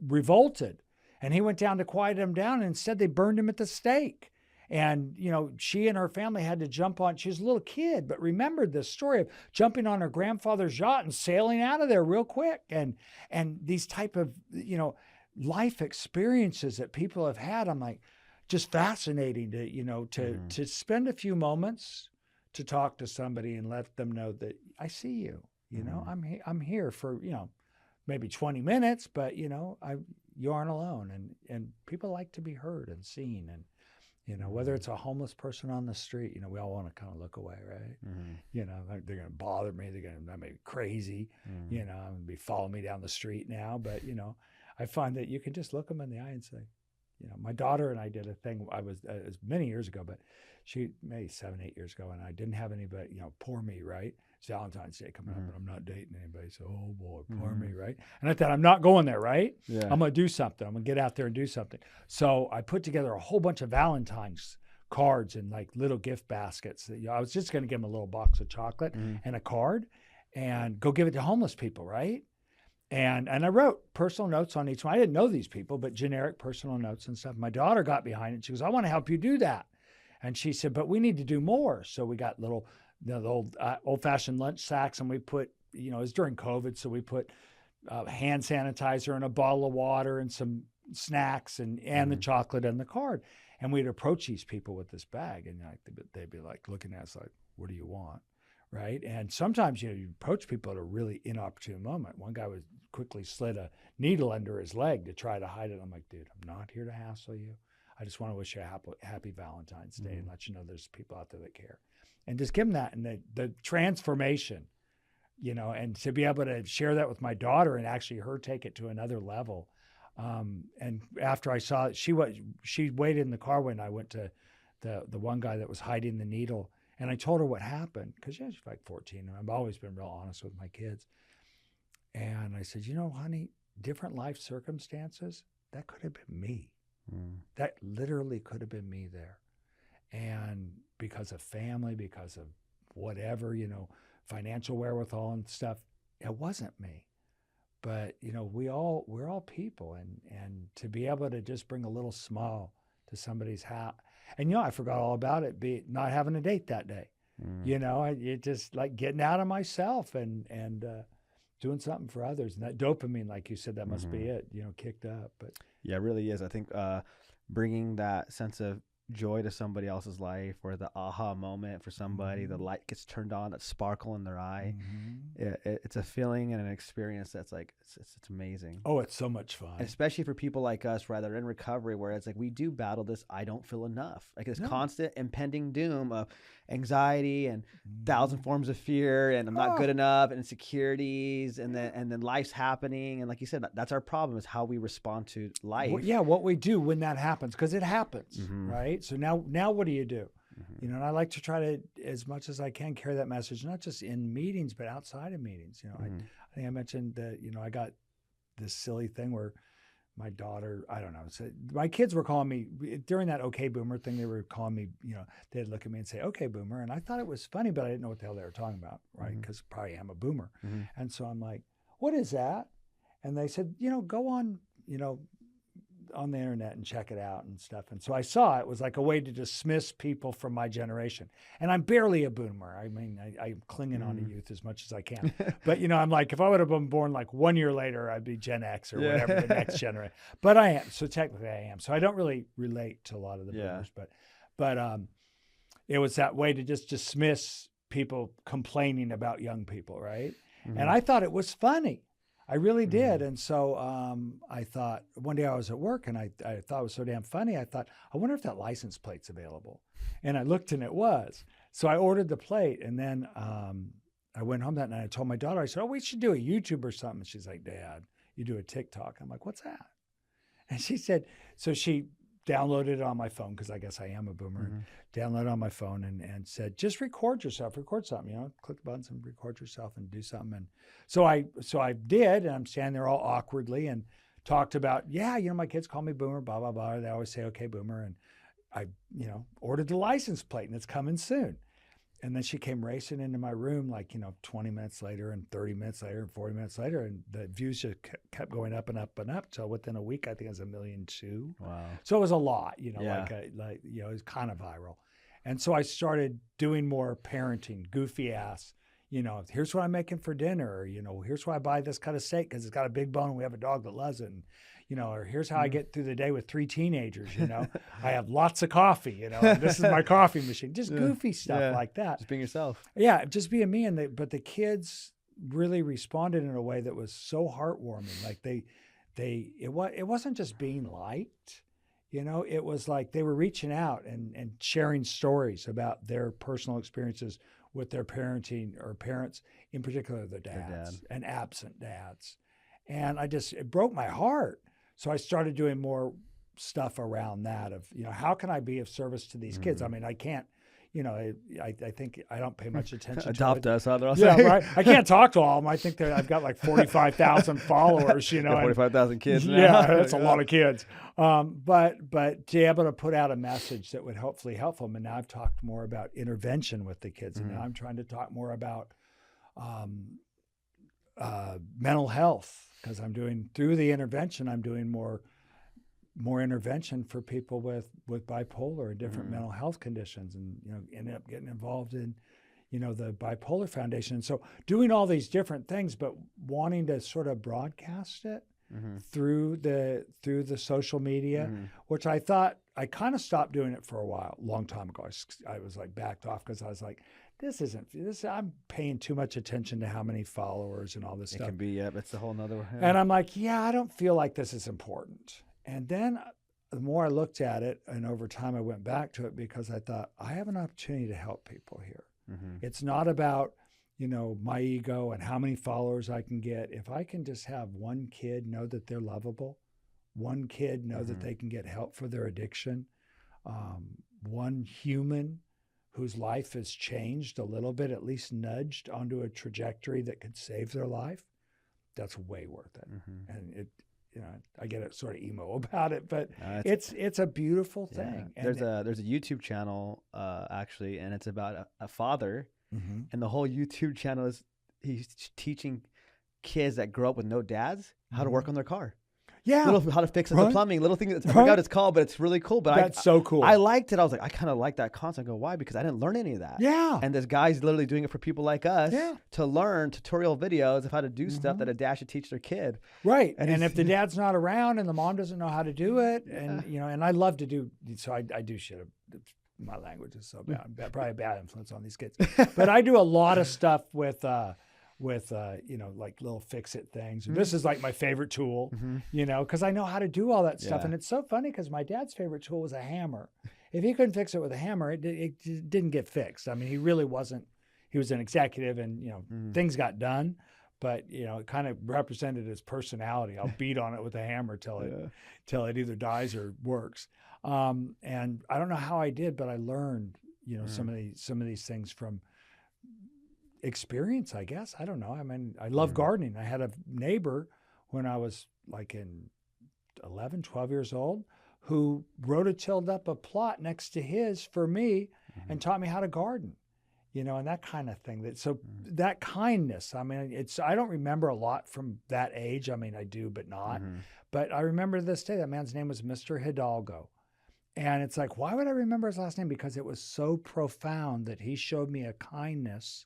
A: revolted, and he went down to quiet them down, and instead they burned him at the stake. And, you know, she and her family had to jump on, she was a little kid, but remembered this story of jumping on her grandfather's yacht and sailing out of there real quick. And these type of, you know, life experiences that people have had, I'm like, just fascinating to, you know, to spend a few moments to talk to somebody and let them know that I see you. You know, I'm here for, you know, maybe 20 minutes, but, you know, you aren't alone. And people like to be heard and seen. And, you know, whether it's a homeless person on the street, you know, we all want to kind of look away, right? You know, they're going to bother me. They're going to make me crazy. You know, I'm going to be following me down the street now. But, you know, I find that you can just look them in the eye and say, you know, my daughter and I did a thing. It was many years ago, but she maybe 7-8 years ago, and I didn't have anybody, you know, poor me, right? It's Valentine's Day coming up, and I'm not dating anybody. So, oh boy, poor me, right? And I thought, I'm not going there, right? I'm going to do something. I'm going to get out there and do something. So I put together a whole bunch of Valentine's cards and like little gift baskets. You know, I was just going to give them a little box of chocolate and a card and go give it to homeless people, right? And I wrote personal notes on each one. I didn't know these people, but generic personal notes and stuff. My daughter got behind it. She goes, I want to help you do that. And she said, but we need to do more. So we got the old-fashioned lunch sacks, and we put, you know, it was during COVID, so we put hand sanitizer and a bottle of water and some snacks and the chocolate and the card. And we'd approach these people with this bag, and like they'd be like looking at us like, what do you want? Right. And sometimes, you know, you approach people at a really inopportune moment. One guy quickly slid a needle under his leg to try to hide it. I'm like, dude, I'm not here to hassle you. I just want to wish you a happy Valentine's Day and let you know there's people out there that care. And just give them that. And the transformation, you know, and to be able to share that with my daughter and actually her take it to another level. And after I saw it, she waited in the car when I went to the one guy that was hiding the needle. And I told her what happened, because she's like 14, and I've always been real honest with my kids. And I said, you know, honey, different life circumstances, that could have been me. That literally could have been me there. And because of family, because of whatever, you know, financial wherewithal and stuff, it wasn't me. But, you know, we're all people. And to be able to just bring a little smile to somebody's hat. And, you know, I forgot all about it, not having a date that day. You know, it just like getting out of myself and doing something for others. And that dopamine, like you said, that must be it, you know, kicked up. But
B: yeah, it really is. I think bringing that sense of joy to somebody else's life, or the aha moment for somebody, the light gets turned on, that sparkle in their eye. It's a feeling and an experience that's like, it's amazing.
A: Oh, it's so much fun.
B: And especially for people like us, right, that are in recovery, where it's like, we do battle this, I don't feel enough. Like this constant impending doom of anxiety and 1,000 forms of fear, and I'm not good enough, and insecurities, and then life's happening. And like you said, that's our problem, is how we respond to life.
A: Well, yeah, what we do when that happens, because it happens, right? So now what do you do? You know, and I like to try to, as much as I can, carry that message, not just in meetings, but outside of meetings. You know, I think I mentioned that, you know, I got this silly thing where my daughter, I don't know, so my kids were calling me during that okay boomer thing. They were calling me, you know, they'd look at me and say, okay boomer. And I thought it was funny, but I didn't know what the hell they were talking about, right? Because probably I'm a boomer. And so I'm like, what is that? And they said, you know, go on, you know, on the internet and check it out and stuff. And so I saw it was like a way to dismiss people from my generation. And I'm barely a boomer. I mean, I'm clinging on to youth as much as I can. But, you know, I'm like, if I would have been born like 1 year later, I'd be Gen X or whatever the next generation. But I am. So technically I am. So I don't really relate to a lot of the boomers. But it was that way to just dismiss people complaining about young people, right? And I thought it was funny. I really did. And so I thought, one day I was at work and I thought it was so damn funny. I thought, I wonder if that license plate's available. And I looked and it was. So I ordered the plate, and then I went home that night. I told my daughter, I said, oh, we should do a YouTube or something. She's like, Dad, you do a TikTok. I'm like, what's that? And she said, so she downloaded it on my phone, because I guess I am a boomer, and downloaded it on my phone and said, just record yourself, record something, click the buttons and record yourself and do something. And so I did, and I'm standing there all awkwardly and talked about, my kids call me boomer, blah, blah, blah. They always say, okay, boomer. And I, ordered the license plate, and it's coming soon. And then she came racing into my room 20 minutes later and 30 minutes later and 40 minutes later. And the views just kept going up and up and up. So within a week, I think it was 1.2 million.
B: Wow.
A: So it was a lot, it was kind of viral. And so I started doing more parenting, goofy ass, here's what I'm making for dinner. Or, here's why I buy this kind of steak, because it's got a big bone and we have a dog that loves it. And, or here's how I get through the day with 3 teenagers, I have lots of coffee, and this is my coffee machine, just goofy stuff like that.
B: Just being yourself.
A: Yeah, just being me. But the kids really responded in a way that was so heartwarming. Like it wasn't just being liked, it was like they were reaching out and sharing stories about their personal experiences with their parenting, or parents, in particular their dads and absent dads. And it broke my heart. So I started doing more stuff around that of, how can I be of service to these kids? I mean, I can't, I think I don't pay much attention
B: Adopt
A: to it.
B: us, huh?
A: Yeah, right. I can't talk to all of them. I think that I've got like 45,000 followers,
B: 45,000 kids now.
A: Yeah, that's a lot of kids. But to be able to put out a message that would hopefully help them. And now I've talked more about intervention with the kids. And now I'm trying to talk more about mental health, because through the intervention, I'm doing more intervention for people with bipolar and different mental health conditions, and ended up getting involved in the Bipolar Foundation. And so doing all these different things, but wanting to sort of broadcast it through the social media, which I thought I kind of stopped doing it for a while, long time ago. I was like backed off, because I was like, I'm paying too much attention to how many followers and all this stuff.
B: It can be, it's a whole nother one.
A: And I'm like, I don't feel like this is important. And then the more I looked at it, and over time I went back to it, because I thought, I have an opportunity to help people here. It's not about, my ego and how many followers I can get. If I can just have one kid know that they're lovable, one kid know that they can get help for their addiction, one human whose life has changed a little bit, at least nudged onto a trajectory that could save their life, that's way worth it. And I get sort of emo about it, but it's a beautiful thing.
B: Yeah. There's a YouTube channel actually, and it's about a father, and the whole YouTube channel is he's teaching kids that grow up with no dads how to work on their car. Yeah, how to fix the plumbing, little thing. I forgot what it's called, but it's really cool. But
A: that's so cool.
B: I liked it. I was like, I kind of like that concept. I go, why? Because I didn't learn any of that.
A: Yeah.
B: And this guy's literally doing it for people like us to learn tutorial videos of how to do stuff that a dad should teach their kid.
A: Right. And if the dad's not around and the mom doesn't know how to do it, and and I love to do, so I do shit. My language is so bad. Probably a bad influence on these kids. But I do a lot of stuff with like little fix-it things. This is like my favorite tool, because I know how to do all that stuff. And it's so funny, because my dad's favorite tool was a hammer. If he couldn't fix it with a hammer, it didn't get fixed. I mean, he really wasn't. He was an executive, and things got done, but it kind of represented his personality. I'll beat on it with a hammer till it either dies or works. And I don't know how I did, but I learned some of these things from experience, I guess. I don't know. I mean, I love gardening. I had a neighbor when I was like in 11, 12 years old who rototilled up a plot next to his for me and taught me how to garden, and that kind of thing. That kindness, I mean, I don't remember a lot from that age. I mean, I do, but not. But I remember this day, that man's name was Mr. Hidalgo. And it's like, why would I remember his last name? Because it was so profound that he showed me a kindness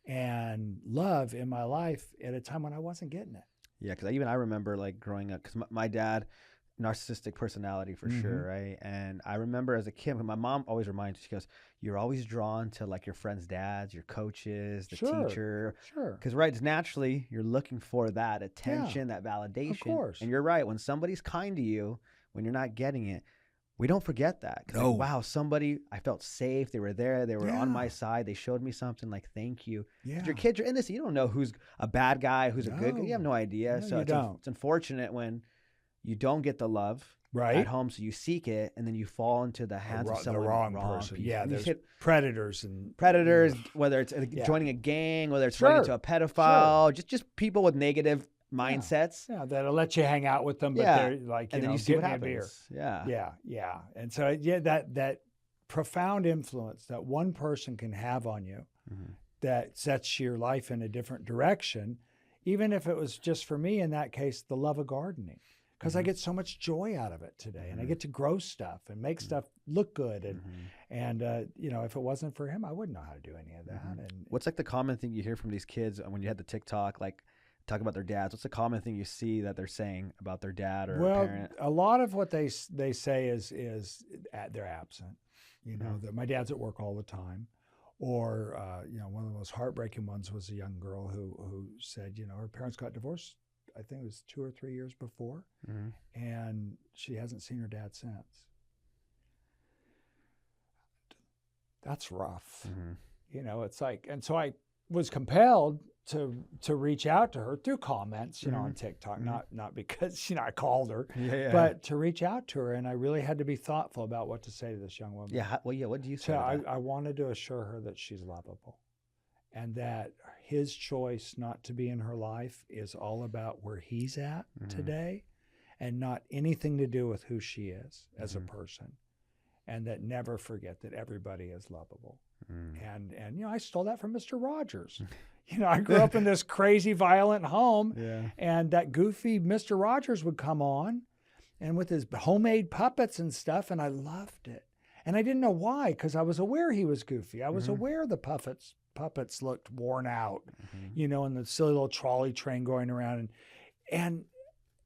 A: and love in my life at a time when I wasn't getting it.
B: Yeah, because I remember like growing up, because my dad, narcissistic personality for sure, right? And I remember as a kid, my mom always reminds me, she goes, you're always drawn to like your friends' dads, your coaches, the teacher. Sure. Because naturally, you're looking for that attention, that validation. Of course. And you're right, when somebody's kind to you, when you're not getting it, we don't forget that.
A: No.
B: Like, wow, somebody, I felt safe. They were there. They were on my side. They showed me something. Like, thank you.
A: Yeah.
B: Your kids are innocent. You don't know who's a bad guy, who's a good guy. You have no idea.
A: No,
B: so
A: it's
B: it's unfortunate when you don't get the love at home, so you seek it, and then you fall into the hands of someone
A: the wrong person.
B: People.
A: Yeah, there's predators and
B: whether it's joining a gang, whether it's running into a pedophile, just people with negative mindsets.
A: Yeah, that'll let you hang out with them, but they're like,
B: and then you see what happens.
A: Yeah. And so that profound influence that one person can have on you that sets your life in a different direction, even if it was just for me in that case, the love of gardening. Because I get so much joy out of it today, and I get to grow stuff and make stuff look good. And if it wasn't for him, I wouldn't know how to do any of that. And
B: what's like the common thing you hear from these kids when you had the TikTok, like talk about their dads? What's the common thing you see that they're saying about their dad or parent?
A: A lot of what they say is they're absent. That my dad's at work all the time. Or one of the most heartbreaking ones was a young girl who said, her parents got divorced. I think it was 2 or 3 years before, and she hasn't seen her dad since. That's rough. It's like, and so I was compelled to reach out to her through comments, on TikTok, not because, I called her, but to reach out to her. And I really had to be thoughtful about what to say to this young woman.
B: What do you say?
A: So I wanted to assure her that she's lovable, and that his choice not to be in her life is all about where he's at today, and not anything to do with who she is as a person. And that never forget that everybody is lovable. And I stole that from Mr. Rogers. I grew up in this crazy, violent home, and that goofy Mr. Rogers would come on, and with his homemade puppets and stuff, and I loved it. And I didn't know why, because I was aware he was goofy. I was aware the puppets looked worn out, and the silly little trolley train going around. And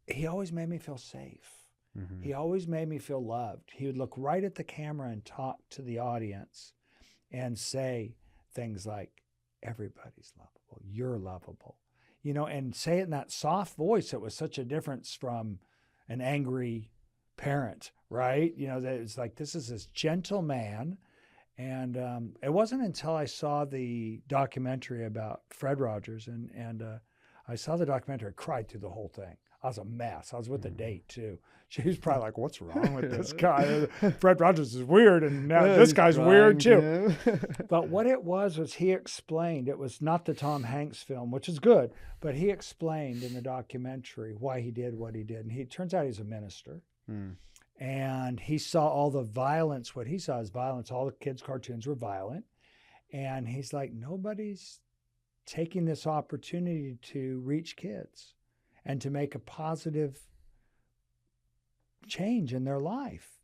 A: he always made me feel safe. He always made me feel loved. He would look right at the camera and talk to the audience and say things like, everybody's lovable, you're lovable, and say it in that soft voice. It was such a difference from an angry parent, right? That it's like, this is this gentle man. And it wasn't until I saw the documentary about Fred Rogers, and I saw the documentary, I cried through the whole thing. I was a mess. I was with a date too. She was probably like, what's wrong with this guy? Fred Rogers is weird, and now this guy's weird too. But what it was he explained, it was not the Tom Hanks film, which is good, but he explained in the documentary why he did what he did. And it turns out he's a minister. And he saw all the violence. What he saw is violence. All the kids' cartoons were violent. And he's like, nobody's taking this opportunity to reach kids and to make a positive change in their life.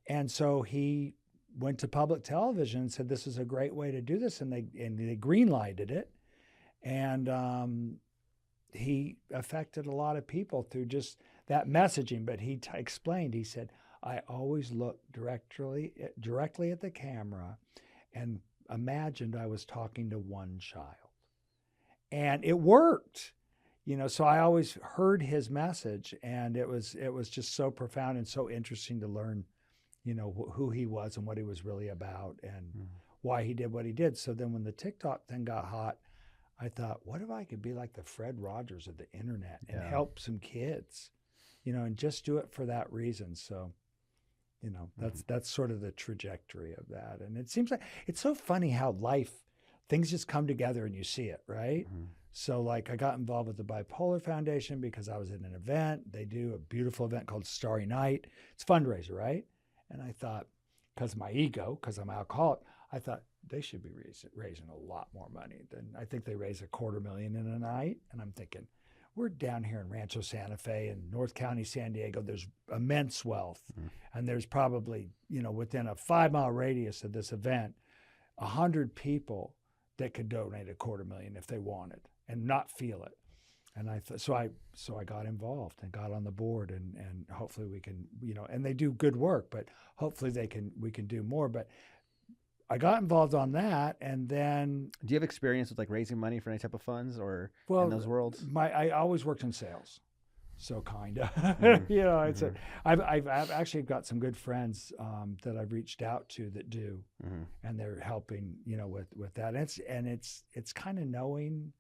A: And so he went to public television and said, this is a great way to do this. And they green-lighted it. And he affected a lot of people through just that messaging. But he explained, he said, I always looked directly at the camera and imagined I was talking to one child. And it worked. So I always heard his message, and it was just so profound and so interesting to learn, who he was and what he was really about and why he did what he did. So then when the TikTok thing got hot, I thought, what if I could be like the Fred Rogers of the internet and help some kids, and just do it for that reason. So, that's sort of the trajectory of that. And it seems like it's so funny how things just come together and you see it, right? So like I got involved with the Bipolar Foundation because I was at an event. They do a beautiful event called Starry Night. It's a fundraiser, right? And I thought, because of my ego, because I'm alcoholic, I thought they should be raising a lot more money than I think they raise $250,000 in a night. And I'm thinking, we're down here in Rancho Santa Fe in North County, San Diego. There's immense wealth. And there's probably, within a 5-mile radius of this event, 100 people that could donate $250,000 if they wanted and not feel it. And so I got involved and got on the board, and hopefully we can, and they do good work, but hopefully we can do more. But I got involved on that, and then.
B: Do you have experience with like raising money for any type of funds or in those worlds?
A: I always worked in sales. so kind of, you know, it's I've actually got some good friends that I've reached out to that do, and they're helping, you know, with that. And it's kind of knowing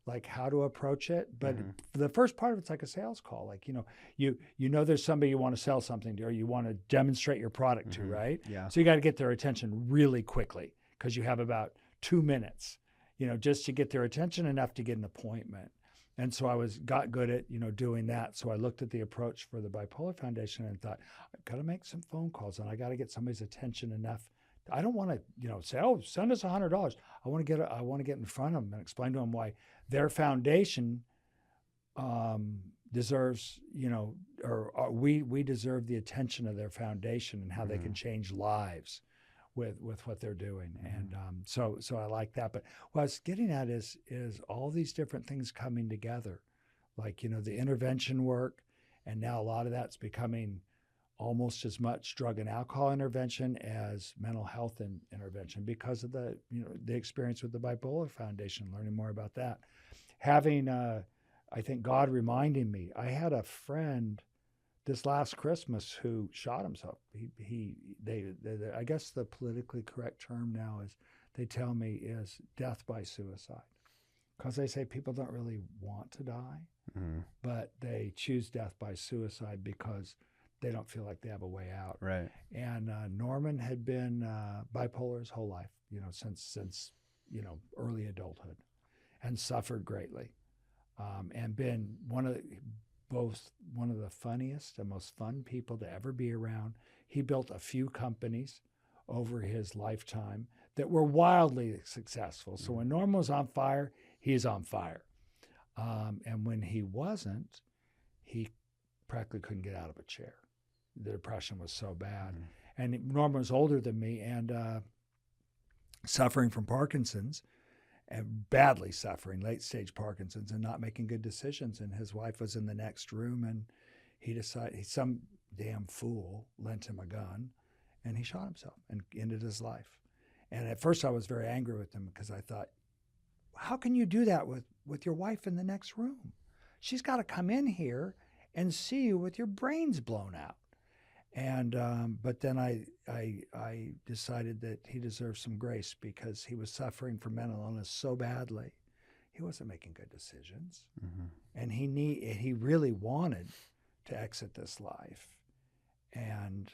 A: like how to approach it. But the first part of it's like a sales call. Like, you know, you know, there's somebody you want to sell something to, or you want to demonstrate your product to, right?
B: Yeah.
A: So you got to get their attention really quickly because you have about 2 minutes, you know, just to get their attention enough to get an appointment. And so I got good at, you know, doing that. So I looked at the approach for the Bipolar Foundation and thought, I've got to make some phone calls and I got to get somebody's attention enough. I don't want to, you know, say, oh, send us $100. I want to get in front of them and explain to them why their foundation deserves, you know, or we deserve the attention of their foundation and how they can change lives with what they're doing. And so I like that. But what I was getting at is all these different things coming together, like, you know, the intervention work, and now a lot of that's becoming almost as much drug and alcohol intervention as mental health intervention because of the, you know, the experience with the Bipolar Foundation, learning more about that. Having, I think God reminding me, I had a friend this last Christmas who shot himself. They I guess the politically correct term now is, they tell me, is death by suicide. Because they say people don't really want to die, but they choose death by suicide because they don't feel like they have a way out.
B: Right.
A: And Norman had been bipolar his whole life, you know, since you know, early adulthood, and suffered greatly, and been one of the funniest and most fun people to ever be around. He built a few companies over his lifetime that were wildly successful. So when Norman was on fire, he's on fire, and when he wasn't, he practically couldn't get out of a chair. The depression was so bad. And Norman was older than me and suffering from Parkinson's, and badly suffering, late stage Parkinson's, and not making good decisions. And his wife was in the next room, and he decided, some damn fool lent him a gun, and he shot himself and ended his life. And at first I was very angry with him because I thought, how can you do that with your wife in the next room? She's got to come in here and see you with your brains blown out. And but then I decided that he deserved some grace because he was suffering from mental illness so badly. He wasn't making good decisions, and he really wanted to exit this life, and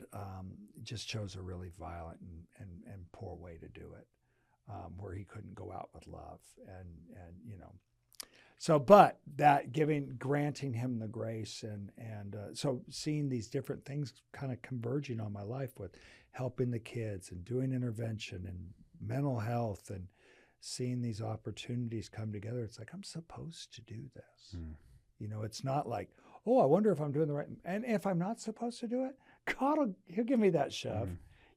A: just chose a really violent and poor way to do it, where he couldn't go out with love, and you know. So, but that granting him the grace, and so seeing these different things kind of converging on my life with helping the kids and doing intervention and mental health, and seeing these opportunities come together, it's like, I'm supposed to do this. You know, it's not like, oh, I wonder if I'm doing the right, and if I'm not supposed to do it, he'll give me that shove,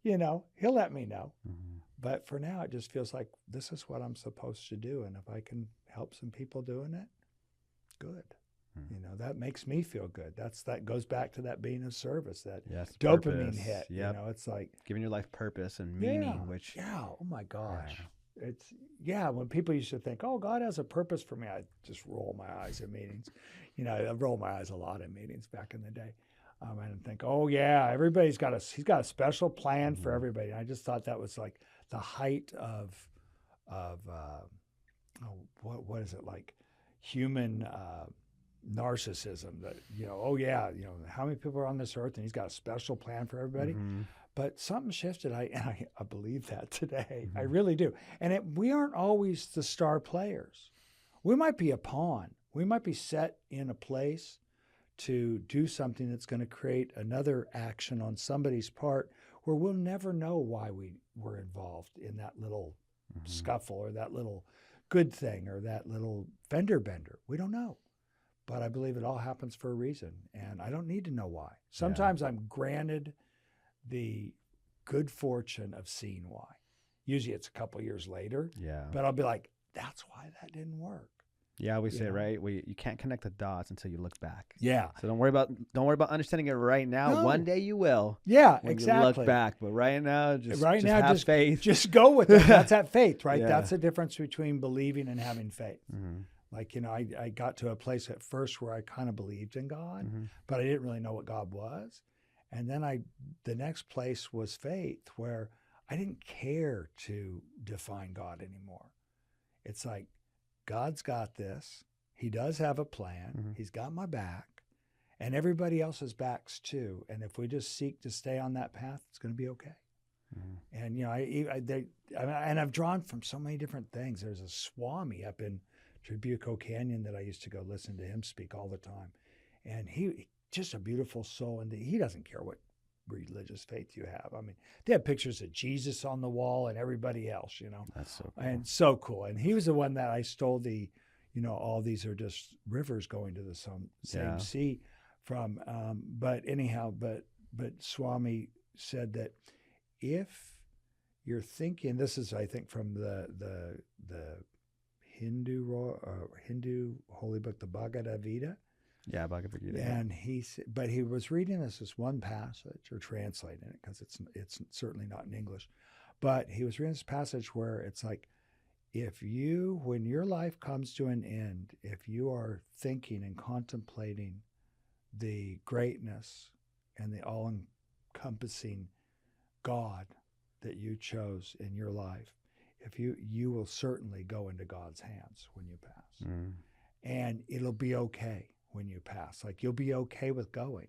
A: you know, he'll let me know. But for now, it just feels like this is what I'm supposed to do. And if I can help some people doing it, good. You know, that makes me feel good. That goes back to that being of service, that dopamine purpose. Hit. You know, it's like
B: giving your life purpose and meaning, which
A: oh my gosh. It's when people used to think, oh, God has a purpose for me, I just roll my eyes at meetings. You know, I roll my eyes a lot in meetings back in the day. And think, oh yeah, he's got a special plan for everybody. And I just thought that was like the height of what is it, like human narcissism, that, you know, oh yeah, you know, how many people are on this earth and he's got a special plan for everybody. But something shifted. I believe that today. I really do. And we aren't always the star players. We might be a pawn. We might be set in a place to do something that's going to create another action on somebody's part where we'll never know why we were involved in that little scuffle, or that little good thing, or that little fender bender. We don't know. But I believe it all happens for a reason, and I don't need to know why. Sometimes I'm granted the good fortune of seeing why. Usually it's a couple years later, but I'll be like, that's why that didn't work.
B: Yeah, we say, right? You can't connect the dots until you look back.
A: Yeah.
B: So don't worry about understanding it right now. No. One day you will.
A: Yeah,
B: when
A: exactly.
B: you look back, but right now, just have faith.
A: Just go with it. That's that faith, right? That's the difference between believing and having faith. Like, I got to a place at first where I kind of believed in God, but I didn't really know what God was. And then the next place was faith, where I didn't care to define God anymore. It's like, God's got this. He does have a plan. He's got my back, and everybody else's backs too. And if we just seek to stay on that path, it's going to be okay. And, and I've drawn from so many different things. There's a Swami up in Tribuco Canyon that I used to go listen to him speak all the time. And he just a beautiful soul. And he doesn't care what religious faith you have. I mean, they have pictures of Jesus on the wall and everybody else,
B: That's so cool.
A: And so cool. And he was the one that I stole all these are just rivers going to the same sea from. But anyhow, but Swami said that if you're thinking, this is, I think, from the Hindu holy book, the Bhagavad Gita.
B: Yeah, Bhagavad Gita.
A: And he was reading this one passage, or translating it, because it's certainly not in English. But he was reading this passage where it's like, when your life comes to an end, if you are thinking and contemplating the greatness and the all-encompassing God that you chose in your life, you will certainly go into God's hands when you pass. And it'll be okay when you pass. Like, you'll be okay with going.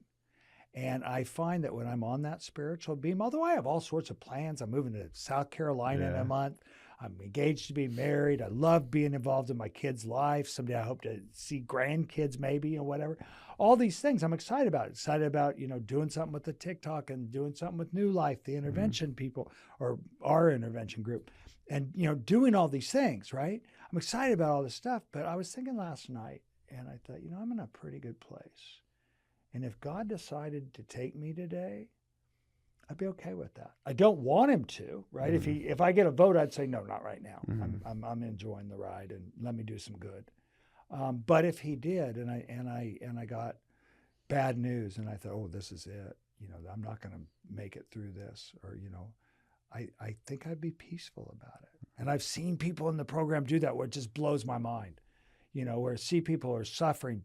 A: And I find that when I'm on that spiritual beam, although I have all sorts of plans, I'm moving to South Carolina in a month. I'm engaged to be married. I love being involved in my kids' life. Someday I hope to see grandkids maybe, or whatever. All these things I'm excited about. Excited about, doing something with the TikTok and doing something with New Life, the intervention people, or our intervention group. And, doing all these things, right? I'm excited about all this stuff. But I was thinking last night, and I thought, I'm in a pretty good place. And if God decided to take me today, I'd be okay with that. I don't want him to, right? If I get a vote, I'd say, no, not right now. I'm enjoying the ride, and let me do some good. But if he did, and I got bad news, and I thought, oh, this is it. I'm not going to make it through this, or I think I'd be peaceful about it. And I've seen people in the program do that, where it just blows my mind. Where I see people are suffering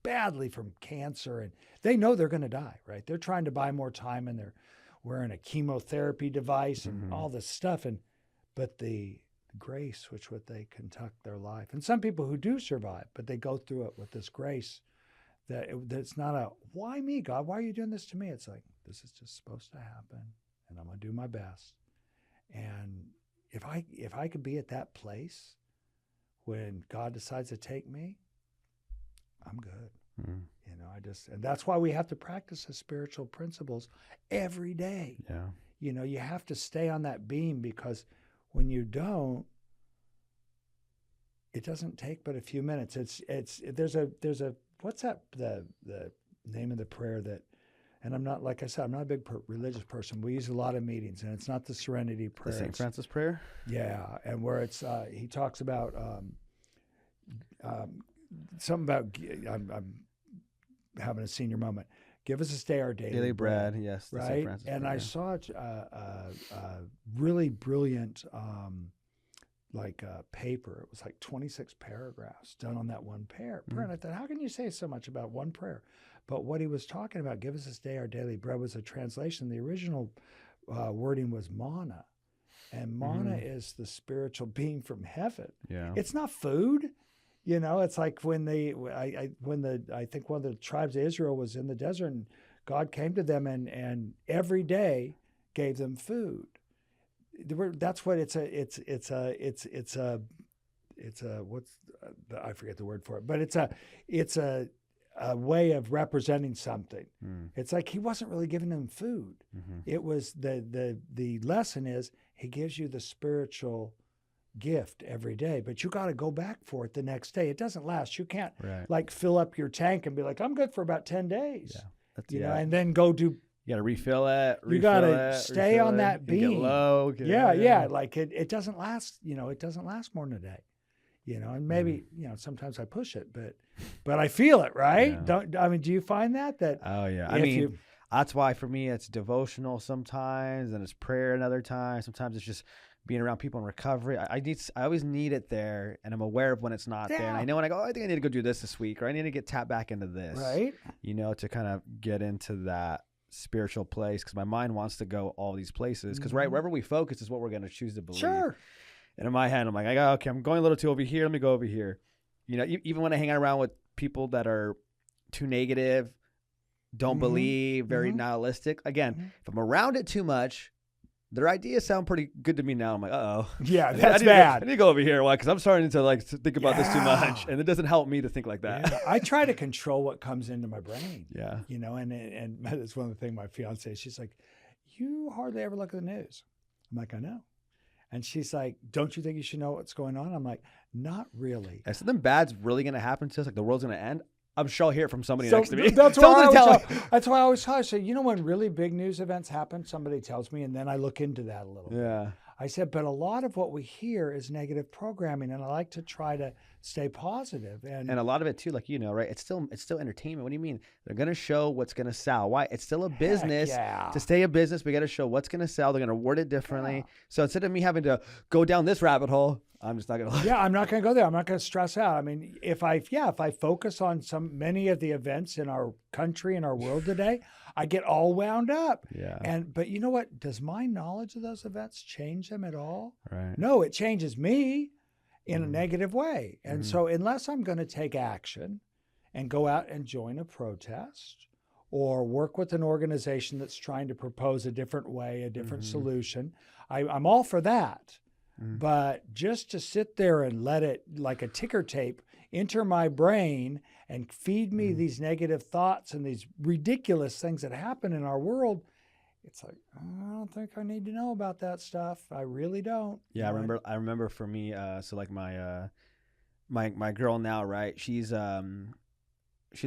A: badly from cancer, and they know they're going to die, right? They're trying to buy more time, and they're wearing a chemotherapy device and all this stuff. But the grace which they conduct their life. And some people who do survive, but they go through it with this grace that's not a, why me, God? Why are you doing this to me? It's like, this is just supposed to happen, and I'm going to do my best. And if I could be at that place when God decides to take me, I'm good. And that's why we have to practice the spiritual principles every day.
B: Yeah.
A: You have to stay on that beam, because when you don't, it doesn't take but a few minutes. There's a what's that, the name of the prayer that, and I'm not, like I said, I'm not a big religious person. We use a lot of meetings, and it's not the Serenity Prayer.
B: The St. Francis prayer?
A: Yeah. And where it's, he talks about something about, I'm having a senior moment. Give us this day our daily bread.
B: Yes.
A: Right. And I saw a really brilliant, paper. It was like 26 paragraphs done on that one prayer. And I thought, how can you say so much about one prayer? But what he was talking about, give us this day our daily bread, was a translation. The original wording was manna. And manna is the spiritual being from heaven. Yeah. It's not food. It's like when I think one of the tribes of Israel was in the desert, and God came to them and every day gave them food. That's what it's a I forget the word for it, but it's a way of representing something. It's like he wasn't really giving them food. It was the lesson is he gives you the spiritual gift every day, but you got to go back for it the next day. It doesn't last. You can't fill up your tank and be like, I'm good for about 10 days, and then go do.
B: You got to refill it.
A: You got to stay on that beam.
B: Get low.
A: Like it doesn't last. It doesn't last more than a day. And maybe sometimes I push it, but I feel it, right? Yeah. Do you find that?
B: Oh yeah. That's why for me it's devotional sometimes, and it's prayer another time. Sometimes it's just being around people in recovery. I always need it there, and I'm aware of when it's not there. And I know when I go, oh, I think I need to go do this week, or I need to get tapped back into this,
A: right?
B: You know, to kind of get into that spiritual place, because my mind wants to go all these places, because right, wherever we focus is what we're going to choose to believe.
A: Sure.
B: And in my head, I'm like, okay, I'm going a little too over here. Let me go over here. You know, even when I hang out around with people that are too negative, don't believe, very nihilistic. Again, if I'm around it too much, their ideas sound pretty good to me now. I'm like, uh-oh.
A: Yeah, that's bad.
B: I need to go over here. Why? Because I'm starting to like to think about this too much, and it doesn't help me to think like that.
A: Yeah. I try to control what comes into my brain.
B: Yeah.
A: You know, and that's one of the things my fiance, she's like, you hardly ever look at the news. I'm like, I know. And she's like, don't you think you should know what's going on? I'm like, not really.
B: If something bad's really going to happen to us, like the world's going to end, I'm sure I'll hear it from somebody next to me.
A: That's why I always tell. I say, you know, when really big news events happen, somebody tells me, and then I look into that a little bit. I said, but a lot of what we hear is negative programming, and I like to try to stay positive. And
B: a lot of it too, like, you know, right? It's still entertainment. What do you mean? They're going to show what's going to sell. Why? It's still a business. To stay a business, we got to show what's going to sell. They're going to word it differently. Yeah. So instead of me having to go down this rabbit hole, I'm just not going to.
A: Yeah, I'm not going to go there. I'm not going to stress out. I mean, if I focus on many of the events in our country and our world today, I get all wound up.
B: Yeah.
A: But you know what? Does my knowledge of those events change them at all?
B: Right.
A: No, it changes me in a negative way. And so unless I'm going to take action and go out and join a protest or work with an organization that's trying to propose a different way, a different solution, I'm all for that. But just to sit there and let it, like a ticker tape, enter my brain and feed me these negative thoughts and these ridiculous things that happen in our world, it's like, I don't think I need to know about that stuff. I really don't.
B: Yeah, I remember for me, so like my girl now, right? She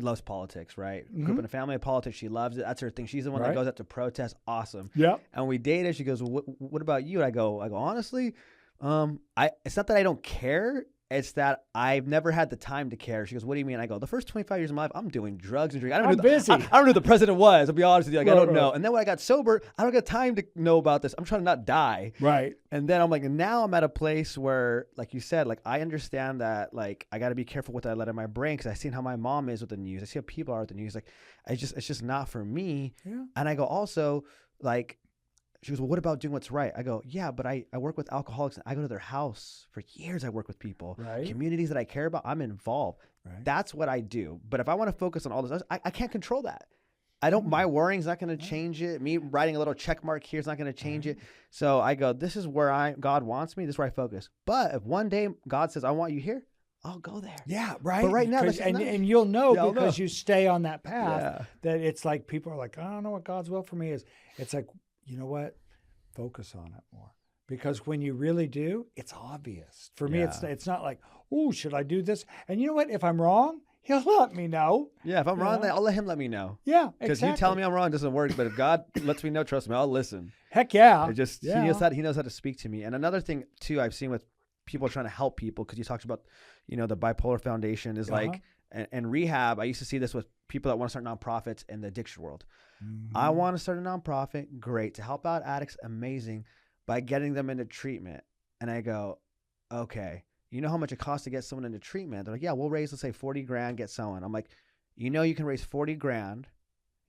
B: loves politics, right? Grew up in a family of politics. She loves it. That's her thing. She's the one that goes out to protest. Awesome.
A: Yeah.
B: And we dated. She goes, what about you? And I go, honestly, it's not that I don't care. It's that I've never had the time to care. She goes, what do you mean? I go, the first 25 years of my life, I'm doing drugs and drinking.
A: I'm busy.
B: I don't know who the president was. I'll be honest with you. Like, I don't know. And then when I got sober, I don't got time to know about this. I'm trying to not die.
A: Right.
B: And then I'm like, now I'm at a place where, like you said, like I understand that, like I got to be careful what I let in my brain, because I seen how my mom is with the news. I see how people are with the news. Like, it's just not for me.
A: Yeah.
B: And I go, also, like, she goes, well, what about doing what's right? I go, yeah, but I work with alcoholics. I go to their house for years. I work with people, communities that I care about. I'm involved. Right. That's what I do. But if I want to focus on all this, I can't control that. I don't. My worrying's not going to change it. Me writing a little check mark here is not going to change it. So I go, this is where God wants me. This is where I focus. But if one day God says, I want you here, I'll go there.
A: Yeah, right.
B: But right now,
A: and you'll know because you stay on that path that it's like people are like, I don't know what God's will for me is. It's like, you know what? Focus on it more, because when you really do, it's obvious. For me, it's not like, oh, should I do this? And you know what? If I'm wrong, He'll let me know.
B: Yeah, if I'm wrong, I'll let Him let me know.
A: Yeah,
B: because you telling me I'm wrong doesn't work. But if God lets me know, trust me, I'll listen.
A: Heck yeah.
B: He knows how to speak to me. And another thing too, I've seen with people trying to help people, because you talked about, the Bipolar Foundation is like, and rehab. I used to see this with people that want to start nonprofits in the addiction world. I want to start a nonprofit. Great. To help out addicts, amazing. By getting them into treatment. And I go, okay, you know how much it costs to get someone into treatment? They're like, yeah, we'll raise, let's say $40,000, get someone. I'm like, you can raise $40,000,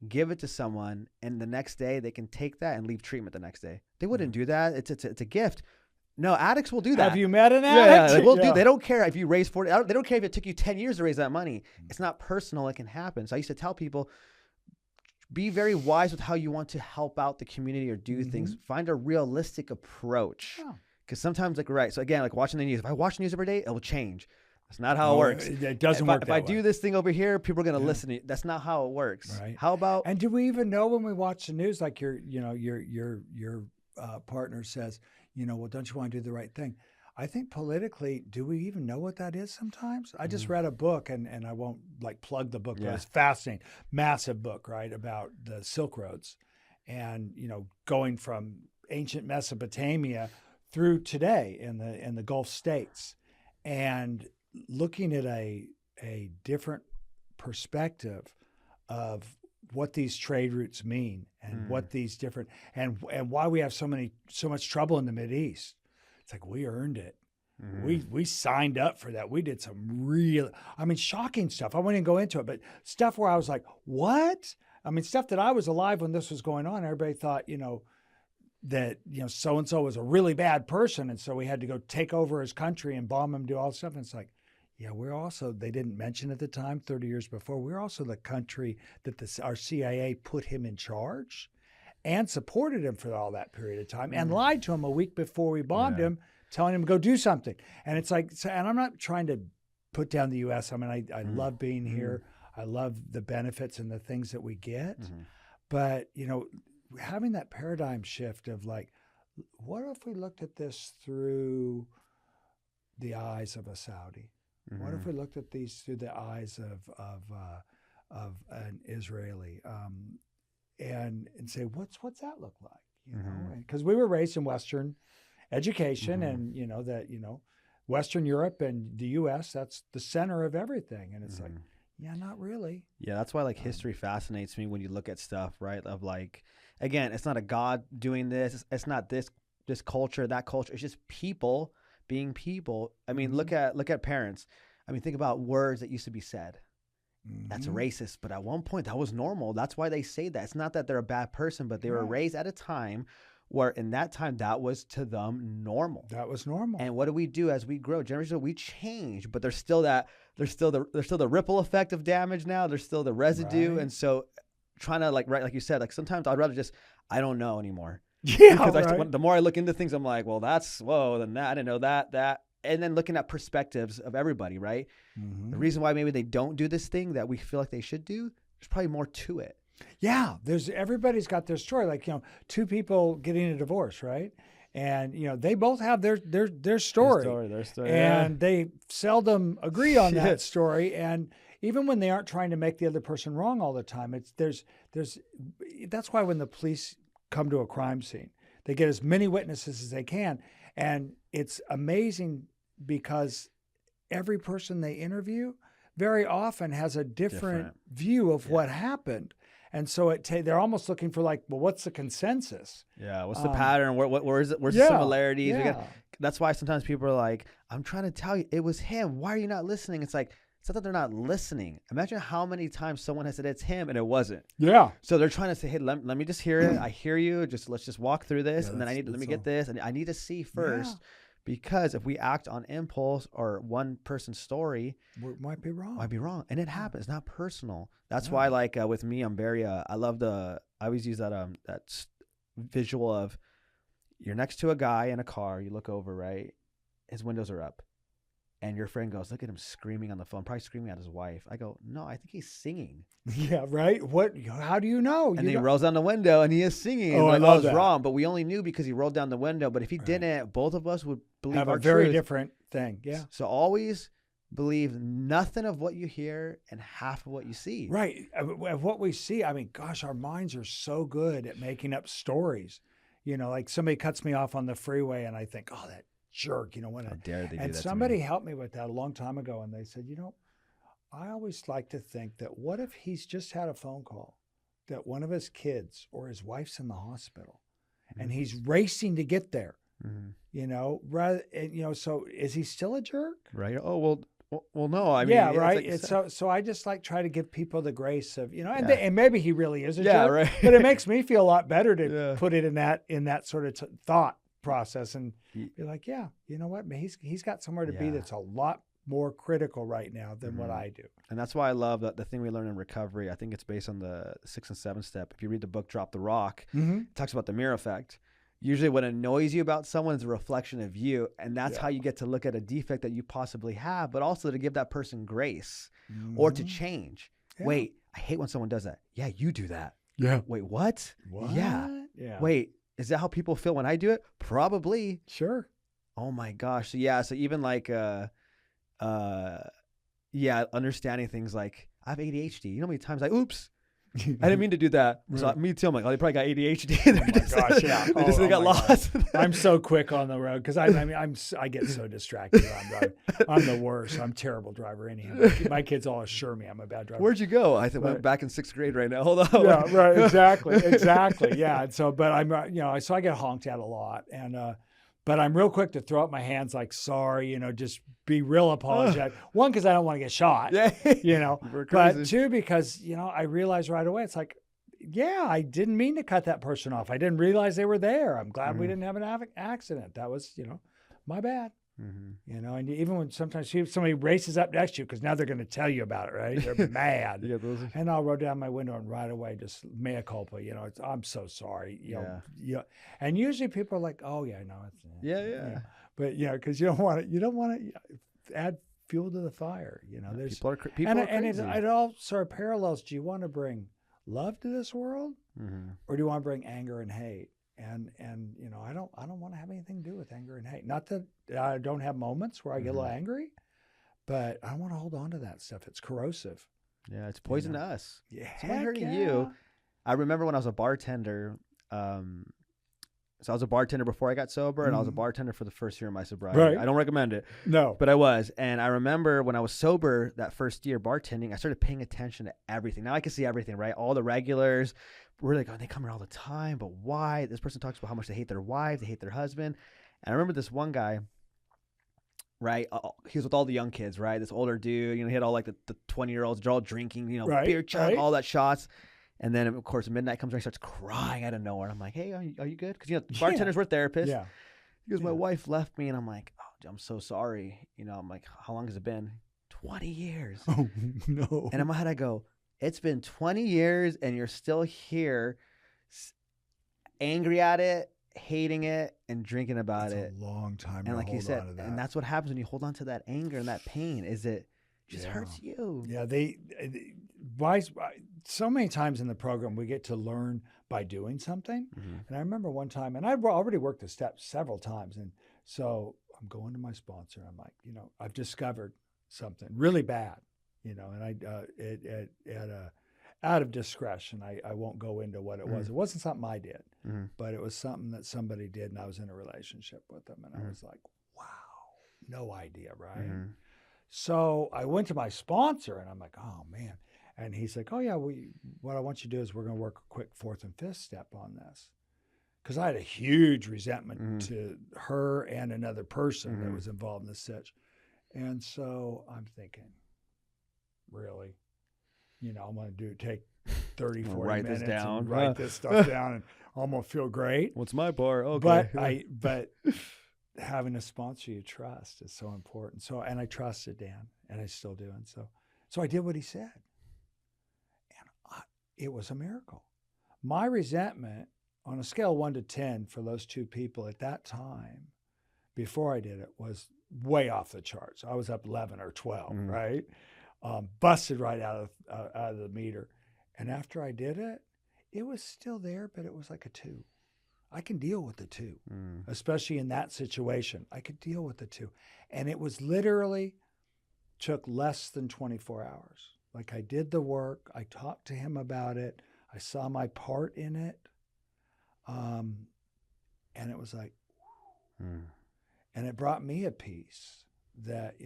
B: give it to someone, and the next day they can take that and leave treatment the next day. They wouldn't do that. It's a gift. No, addicts will do that.
A: Have you met an addict?
B: Yeah, they don't care if you raise 40. They don't care if it took you 10 years to raise that money. It's not personal. It can happen. So I used to tell people, be very wise with how you want to help out the community or do things. Find a realistic approach. Because sometimes, like, right. So again, like watching the news. If I watch news every day, it will change. That's not how it works.
A: It doesn't work.
B: If I do this thing over here, people are going to listen to you. That's not how it works.
A: Right.
B: How about?
A: And do we even know when we watch the news, like your partner says, well, don't you want to do the right thing? I think politically, do we even know what that is sometimes? I just read a book, and I won't like plug the book, but it's fascinating. Massive book, right, about the Silk Roads and, going from ancient Mesopotamia through today in the Gulf states, and looking at a different perspective of what these trade routes mean and what these different and why we have so much trouble in the Mideast. it's like we earned it. We signed up for that. We did some real, shocking stuff. I wouldn't even go into it, but stuff where I was like, what? Stuff that I was alive when this was going on. Everybody thought, that, so-and-so was a really bad person. And so we had to go take over his country and bomb him, do all this stuff. And it's like, yeah, we're also, they didn't mention at the time, 30 years before, we're also the country that our CIA put him in charge and supported him for all that period of time and lied to him a week before we bombed him, telling him to go do something. And it's like, and I'm not trying to put down the U.S. I love being here. I love the benefits and the things that we get. But, having that paradigm shift of like, what if we looked at this through the eyes of a Saudi? What if we looked at these through the eyes of an Israeli, and say, what's that look like? Because we were raised in Western education, and Western Europe and the U.S. that's the center of everything, and it's like, yeah, not really.
B: Yeah, that's why like history fascinates me when you look at stuff, right? Of like, again, it's not a God doing this. It's not this culture, that culture. It's just people being people. Look at parents. Think about words that used to be said. That's racist, but at one point that was normal. That's why they say that. It's not that they're a bad person, but they were raised at a time where in that time that was to them normal.
A: That was normal.
B: And what do we do as we grow? Generations, we change, but there's still the ripple effect of damage now. There's still the residue. Right. And so trying to like you said, like sometimes I'd rather just, I don't know anymore.
A: Yeah.
B: Because the more I look into things, I'm like, well, then that, I didn't know that. And then looking at perspectives of everybody, right? The reason why maybe they don't do this thing that we feel like they should do, there's probably more to it.
A: Yeah, everybody's got their story. Like, two people getting a divorce, right? And they both have their story.
B: Their story,
A: and they seldom agree on that story. And even when they aren't trying to make the other person wrong all the time, that's why when the police come to a crime scene, they get as many witnesses as they can, and it's amazing because every person they interview very often has a different view of what happened. And so they're almost looking for like, well, what's the consensus?
B: Yeah, what's the pattern? Where is it? Where's the similarities?
A: Yeah.
B: That's why sometimes people are like, I'm trying to tell you, it was him. Why are you not listening? It's like, it's not that they're not listening. Imagine how many times someone has said it's him and it wasn't.
A: Yeah.
B: So they're trying to say, hey, let me just hear it. I hear you. Let's just walk through this, and then let me get this, and I need to see first. Yeah. Because if we act on impulse or one person's story,
A: we might be wrong.
B: And it happens. It's not personal. That's why, like, with me, I'm very, I always use that visual of you're next to a guy in a car, you look over, right? His windows are up. And your friend goes, look at him screaming on the phone, probably screaming at his wife. I go, no, I think he's singing.
A: Yeah, right? What? How do you know?
B: And he rolls down the window and he is singing.
A: Oh, I love that.
B: Wrong, but we only knew because he rolled down the window. But if he didn't, both of us would believe
A: have
B: our
A: a very
B: truth.
A: different thing. Yeah.
B: So always believe nothing of what you hear and half of what you see.
A: Right. What we see, gosh, our minds are so good at making up stories. Like somebody cuts me off on the freeway and I think, oh, that jerk, when
B: How dare they do
A: and
B: that
A: somebody helped me with that a long time ago, and they said, I always like to think that what if he's just had a phone call that one of his kids or his wife's in the hospital and he's racing to get there, so is he still a jerk?
B: Right. Oh, well, no.
A: Right.
B: Like,
A: so I just try to give people the grace of, and maybe he really is a jerk,
B: right.
A: But it makes me feel a lot better to put it in that sort of thought process and be like, you know what, he's got somewhere to be that's a lot more critical right now than what I do. And
B: that's why I love the thing we learn in recovery. I think it's based on the 6 and 7 step. If you read the book Drop the Rock, it talks about the mirror effect. Usually what annoys you about someone is a reflection of you, and that's how you get to look at a defect that you possibly have, but also to give that person grace or to change. Wait, I hate when someone does that. Yeah, you do that.
A: Yeah.
B: Wait, what?
A: Yeah.
B: Wait, is that how people feel when I do it? Probably.
A: Sure.
B: Oh my gosh. So even like, understanding things like I have ADHD. You know how many times oops, I didn't mean to do that. So me too. I'm like, they probably got ADHD.
A: Gosh, yeah.
B: They got lost.
A: I'm so quick on the road because I get so distracted when I'm driving. I'm the worst. I'm a terrible driver anyhow. My kids all assure me I'm a bad driver.
B: Where'd you go? I think we're back in 6th grade right now. Hold on.
A: Yeah, right. Exactly. Yeah. And so, but I'm, so I get honked at a lot, and But I'm real quick to throw up my hands like, sorry, just be real apologetic. One, because I don't want to get shot, but two, because, I realized right away, it's like, yeah, I didn't mean to cut that person off. I didn't realize they were there. I'm glad we didn't have an accident. That was, my bad. And even when sometimes somebody races up next to you, because now they're going to tell you about it, right? They're mad. And I'll roll down my window and right away just mea culpa. I'm so sorry. And usually people are like, oh yeah, no, it's But because you don't want to add fuel to the fire. There's people are crazy. And it all sort of parallels. Do you want to bring love to this world, or do you want to bring anger and hate? And I don't want to have anything to do with anger and hate. Not that I don't have moments where I get a little angry, but I don't want to hold on to that stuff. It's corrosive.
B: Yeah, it's poison to us.
A: Yeah,
B: someone hurting you. I remember when I was a bartender. So I was a bartender before I got sober, and I was a bartender for the first year of my sobriety.
A: Right.
B: I don't recommend it.
A: No.
B: But I was. And I remember when I was sober that first year bartending, I started paying attention to everything. Now I can see everything, right? All the regulars. We're like, oh, they come here all the time, but why? This person talks about how much they hate their wife, they hate their husband. And I remember this one guy, right? He was with all the young kids, right? This older dude, he had all like the 20-year-olds, they're all drinking, beer chug, all that shots. And then, of course, midnight comes around, he starts crying out of nowhere. And I'm like, hey, are you good? Because, bartenders were therapists.
A: Yeah.
B: He goes, my wife left me. And I'm like, oh, I'm so sorry. I'm like, how long has it been? 20 years.
A: Oh, no.
B: And in my head, I go, it's been 20 years and you're still here, angry at it, hating it, and drinking about it.
A: It's a long time
B: and
A: to
B: like
A: hold
B: you said,
A: on to that.
B: and that's what happens when you hold on to that anger and that pain, is it just hurts you.
A: Yeah, so many times in the program, we get to learn by doing something. And I remember one time, and I've already worked the steps several times. And so I'm going to my sponsor. I'm like, I've discovered something really bad, and out of discretion, I won't go into what it was. It wasn't something I did, but it was something that somebody did, and I was in a relationship with them. And I was like, wow, no idea, right? So I went to my sponsor, and I'm like, oh, man. And he's like, oh, yeah, what I want you to do is we're going to work a quick fourth and fifth step on this. Because I had a huge resentment to her and another person that was involved in this sitch. And so I'm thinking, really? I'm going to take 30, 40 minutes and write this stuff down, and I'm going to feel great.
B: What's my bar? Okay.
A: But having a sponsor you trust is so important. So, and I trusted Dan, and I still do. And so I did what he said. And it was a miracle. My resentment on a scale of 1 to 10 for those two people at that time, before I did it, was way off the charts. I was up 11 or 12, right? Busted right out of the meter. And after I did it, it was still there, but it was like a 2. I can deal with the 2, especially in that situation. I could deal with the 2. And it was literally took less than 24 hours. Like, I did the work. I talked to him about it. I saw my part in it. And it was like, and it brought me a peace that,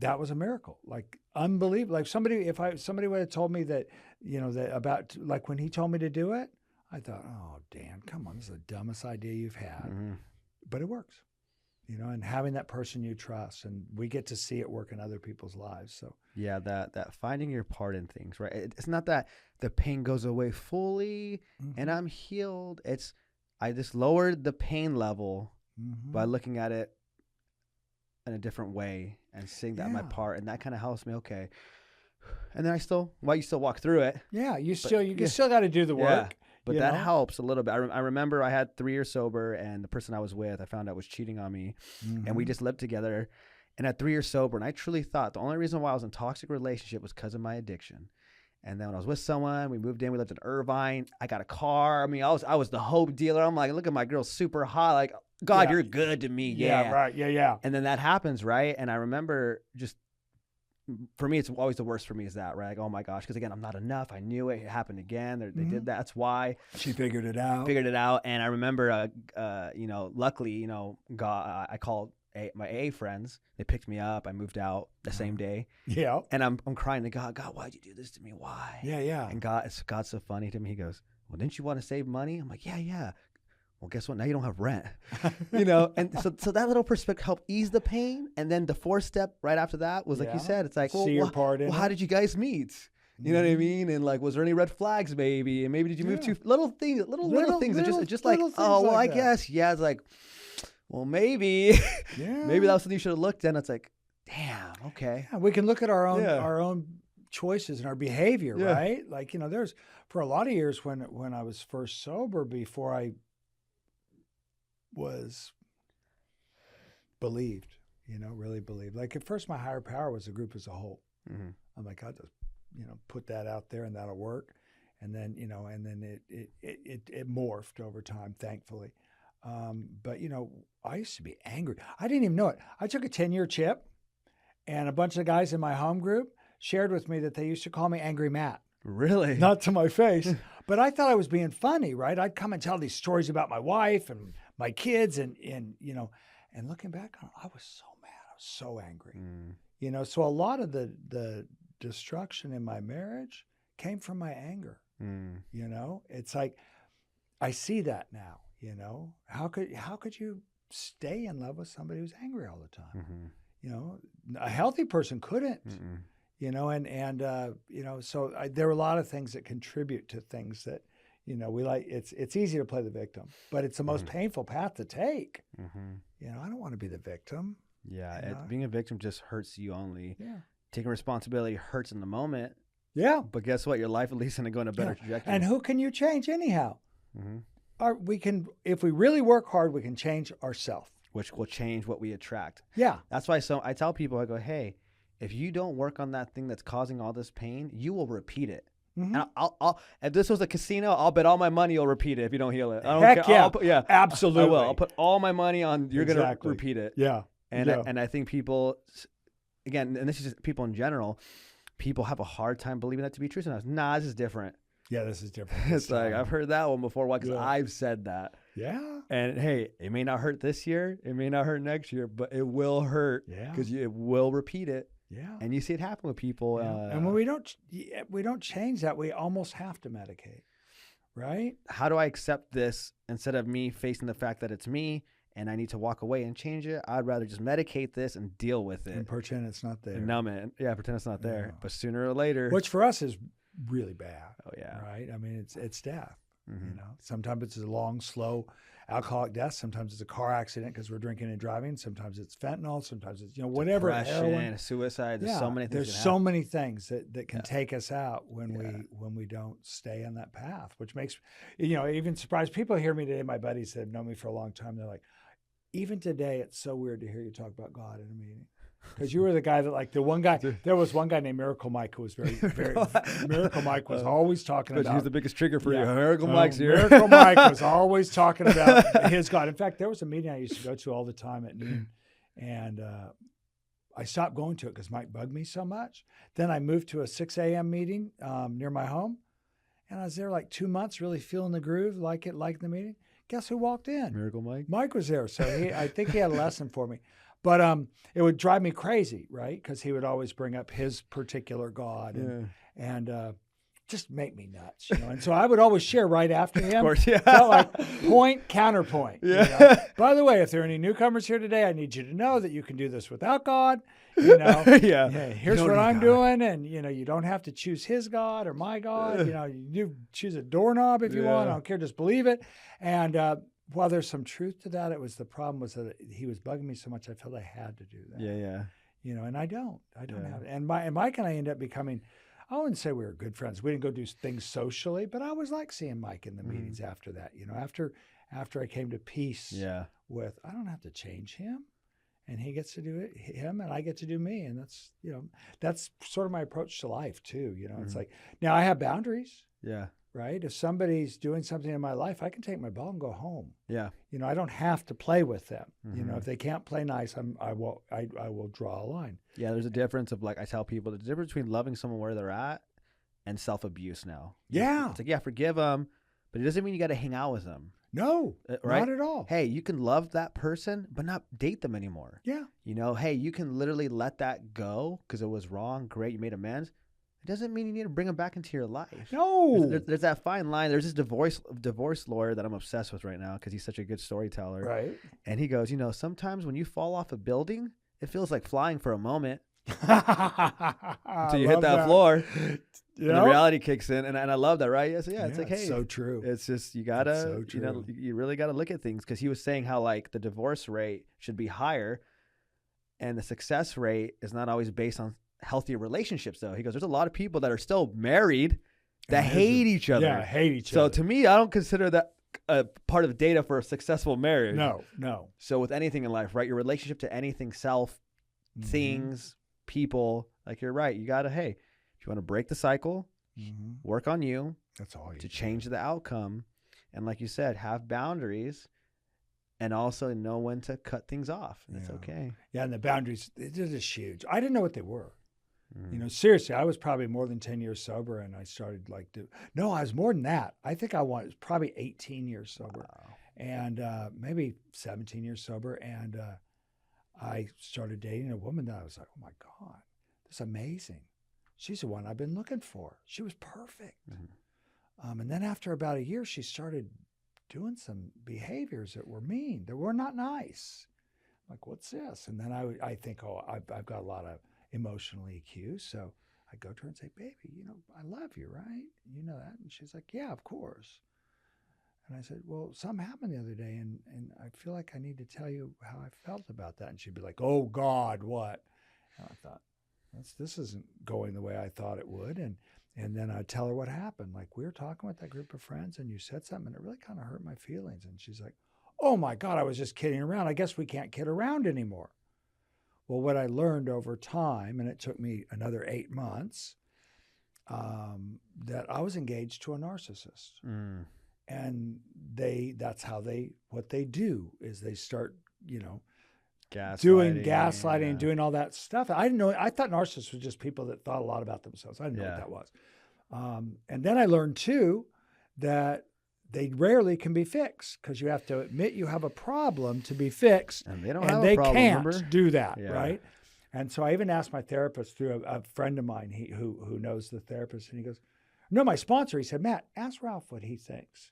A: that was a miracle. Like, unbelievable. Like, somebody would have told me that, that about, like, when he told me to do it, I thought, oh, Dan, come on, this is the dumbest idea you've had. But it works, and having that person you trust, and we get to see it work in other people's lives. So
B: yeah, that finding your part in things, right? It's not that the pain goes away fully and I'm healed. I just lowered the pain level by looking at it in a different way and seeing that my part, and that kind of helps me. Okay. And then you still walk through it.
A: Yeah. You still got to do the work.
B: Yeah. But that helps a little bit. I remember I had 3 years sober, and the person I was with, I found out was cheating on me, and we just lived together. And at 3 years sober, and I truly thought the only reason why I was in a toxic relationship was because of my addiction. And then when I was with someone, we moved in, we lived in Irvine. I got a car. I mean, I was the hope dealer. I'm like, look at my girl, super hot. Like, God, you're good to me. Yeah.
A: Right. Yeah.
B: And then that happens, right? And I remember just, for me, it's always the worst for me is that, right? Like, oh my gosh, because again, I'm not enough. I knew it happened again. They did that. That's why.
A: She figured it out.
B: And I remember, luckily, God, I called my AA friends. They picked me up. I moved out the same day.
A: Yeah.
B: And I'm crying to God, why'd you do this to me? Why?
A: Yeah.
B: And God's so funny to me. He goes, well, didn't you want to save money? I'm like, yeah. well, guess what? Now you don't have rent, you know? And so that little perspective helped ease the pain. And then the fourth step right after that was, like you said, it's like, well, how did you guys meet? You know what I mean? And like, was there any red flags maybe? And maybe did you move to little things? It's just like, oh, well, I guess. Yeah. It's like, well, maybe, maybe that was something you should have looked at. And it's like, damn, okay.
A: Yeah, we can look at our own choices and our behavior, right? Like, you know, there's for a lot of years when I was first sober, before I was believed, you know, really believed. Like at first, my higher power was the group as a whole. Mm-hmm. I'm like, I'll just, you know, put that out there and that'll work. And then, you know, and then it morphed over time, thankfully. But, you know, I used to be angry. I didn't even know it. I took a 10-year chip, and a bunch of guys in my home group shared with me that they used to call me Angry Matt.
B: Really?
A: Not to my face, but I thought I was being funny, right? I'd come and tell these stories about my wife and my kids and you know, and looking back on it, I was so mad. I was so angry. You know, so a lot of the destruction in my marriage came from my anger. You know, it's like, I see that now, you know, how could you stay in love with somebody who's angry all the time? Mm-hmm. You know, a healthy person couldn't. Mm-mm. You know, and you know, so there are a lot of things that contribute to things that, you know, we like. It's easy to play the victim, but it's the most painful path to take. Mm-hmm. You know, I don't want to be the victim.
B: Yeah, being a victim just hurts you only. Yeah, taking responsibility hurts in the moment.
A: Yeah,
B: but guess what? Your life at least going to go in a better trajectory.
A: And who can you change anyhow? Mm-hmm. We can, if we really work hard, we can change ourselves,
B: which will change what we attract.
A: Yeah,
B: that's why. So I tell people, I go, hey, if you don't work on that thing that's causing all this pain, you will repeat it. Mm-hmm. And I'll if this was a casino, I'll bet all my money you'll repeat it if you don't heal it. I don't care.
A: Yeah, absolutely.
B: I will. I'll put all my money on you're going to repeat it.
A: Yeah.
B: And I think people, again, and this is just people in general, people have a hard time believing that to be true. Sometimes, nah, this is different.
A: Yeah, this is different.
B: It's like, I've heard that one before. Why? Because I've said that.
A: Yeah.
B: And hey, it may not hurt this year. It may not hurt next year, but it will hurt. Yeah. Because it will repeat it.
A: Yeah.
B: And you see it happen with people.
A: Yeah. And when we don't change that, we almost have to medicate, right?
B: How do I accept this instead of me facing the fact that it's me and I need to walk away and change it? I'd rather just medicate this and deal with it.
A: And pretend it's not there.
B: And numb it. Yeah, pretend it's not there. But sooner or later.
A: Which for us is really bad.
B: Oh, yeah.
A: Right? I mean, it's death. Mm-hmm. You know, sometimes it's a long, slow alcoholic death. Sometimes it's a car accident because we're drinking and driving. Sometimes it's fentanyl. Sometimes it's, you know, whatever.
B: Depression, suicide. There's so many things.
A: There's so many things that can take us out when we don't stay on that path, which makes, you know, even surprised. People hear me today. My buddies that have known me for a long time. They're like, even today, it's so weird to hear you talk about God in a meeting. Because you were the guy that, like, the one guy, there was one guy named Miracle Mike who was very Miracle Mike was always talking about.
B: He was the biggest trigger for you. Miracle Mike's here.
A: Miracle Mike was always talking about his God. In fact, there was a meeting I used to go to all the time at noon, and I stopped going to it because Mike bugged me so much. Then I moved to a 6 a.m. meeting near my home, and I was there like 2 months, really feeling the groove, like the meeting. Guess who walked in?
B: Miracle Mike.
A: Mike was there, so I think he had a lesson for me. But it would drive me crazy, right? Because he would always bring up his particular God and just make me nuts, you know. And so I would always share right after him.
B: Of course, yeah.
A: Felt like point, counterpoint.
B: Yeah.
A: You know? By the way, if there are any newcomers here today, I need you to know that you can do this without God. You know, here's what I'm doing, and you know, you don't have to choose his God or my God. You know, you choose a doorknob if you want. I don't care. Just believe it. And while there's some truth to that, the problem was that he was bugging me so much. I felt I had to do that.
B: Yeah.
A: You know, and I don't have it. And Mike and I ended up becoming, I wouldn't say we were good friends. We didn't go do things socially, but I was like seeing Mike in the meetings after that. You know, after I came to peace with, I don't have to change him, and he gets to do it, him, and I get to do me. And that's, you know, that's sort of my approach to life too. You know, it's like, now I have boundaries.
B: Yeah.
A: Right? If somebody's doing something in my life, I can take my ball and go home.
B: Yeah.
A: You know, I don't have to play with them. Mm-hmm. You know, if they can't play nice, I will draw a line.
B: Yeah, there's a difference of, like, I tell people, the difference between loving someone where they're at and self-abuse now.
A: Yeah.
B: It's like, forgive them, but it doesn't mean you got to hang out with them.
A: No,
B: right?
A: Not at all.
B: Hey, you can love that person, but not date them anymore.
A: Yeah.
B: You know, hey, you can literally let that go because it was wrong. Great, you made amends. it doesn't mean you need to bring them back into your life.
A: No.
B: There's that fine line. There's this divorce lawyer that I'm obsessed with right now because he's such a good storyteller.
A: Right.
B: And he goes, sometimes when you fall off a building, it feels like flying for a moment. Until you hit that floor. And the reality kicks in, and I love that, right? It's like, hey,
A: so true.
B: It's just you gotta, you really gotta look at things, because he was saying how like the divorce rate should be higher, and the success rate is not always based on healthy relationships. Though he goes, there's a lot of people that are still married that hate each other.
A: Yeah, hate each other.
B: So to me, I don't consider that a part of data for a successul marriage.
A: No.
B: So with anything in life, right? Your relationship to anything, self, things, people, like you're right. You gotta, hey. You want to break the cycle, work on you.
A: That's all you
B: to change the outcome. And like you said, have boundaries and also know when to cut things off. That's okay.
A: Yeah, and the boundaries, they're just huge. I didn't know what they were. Seriously, I was probably more than 10 years sober, and I started I was more than that. I think I was probably 18 years sober.
B: Wow.
A: And maybe 17 years sober. And I started dating a woman that I was like, oh my God, this is amazing. She's the one I've been looking for. She was perfect. And then after about a year, she started doing some behaviors that were mean. They were not nice. I'm like, what's this? And then I think, I've got a lot of emotional EQ. So I go to her and say, baby, I love you, right? You know that? And she's like, yeah, of course. And I said, well, something happened the other day, and I feel like I need to tell you how I felt about that. And she'd be like, oh, God, what? And I thought, this isn't going the way I thought it would. And then I'd tell her what happened. Like, we were talking with that group of friends, and you said something, and it really kind of hurt my feelings. And she's like, oh, my God, I was just kidding around. I guess we can't kid around anymore. Well, what I learned over time, and it took me another 8 months, that I was engaged to a narcissist. And what they do is they start, doing gaslighting and doing all that stuff. I didn't know. I thought narcissists were just people that thought a lot about themselves. I didn't know what that was. And then I learned too that they rarely can be fixed, because you have to admit you have a problem to be fixed,
B: and they
A: can't do that, right? And so I even asked my therapist through a friend of mine who knows the therapist, and he goes, "No, my sponsor." He said, "Matt, ask Ralph what he thinks.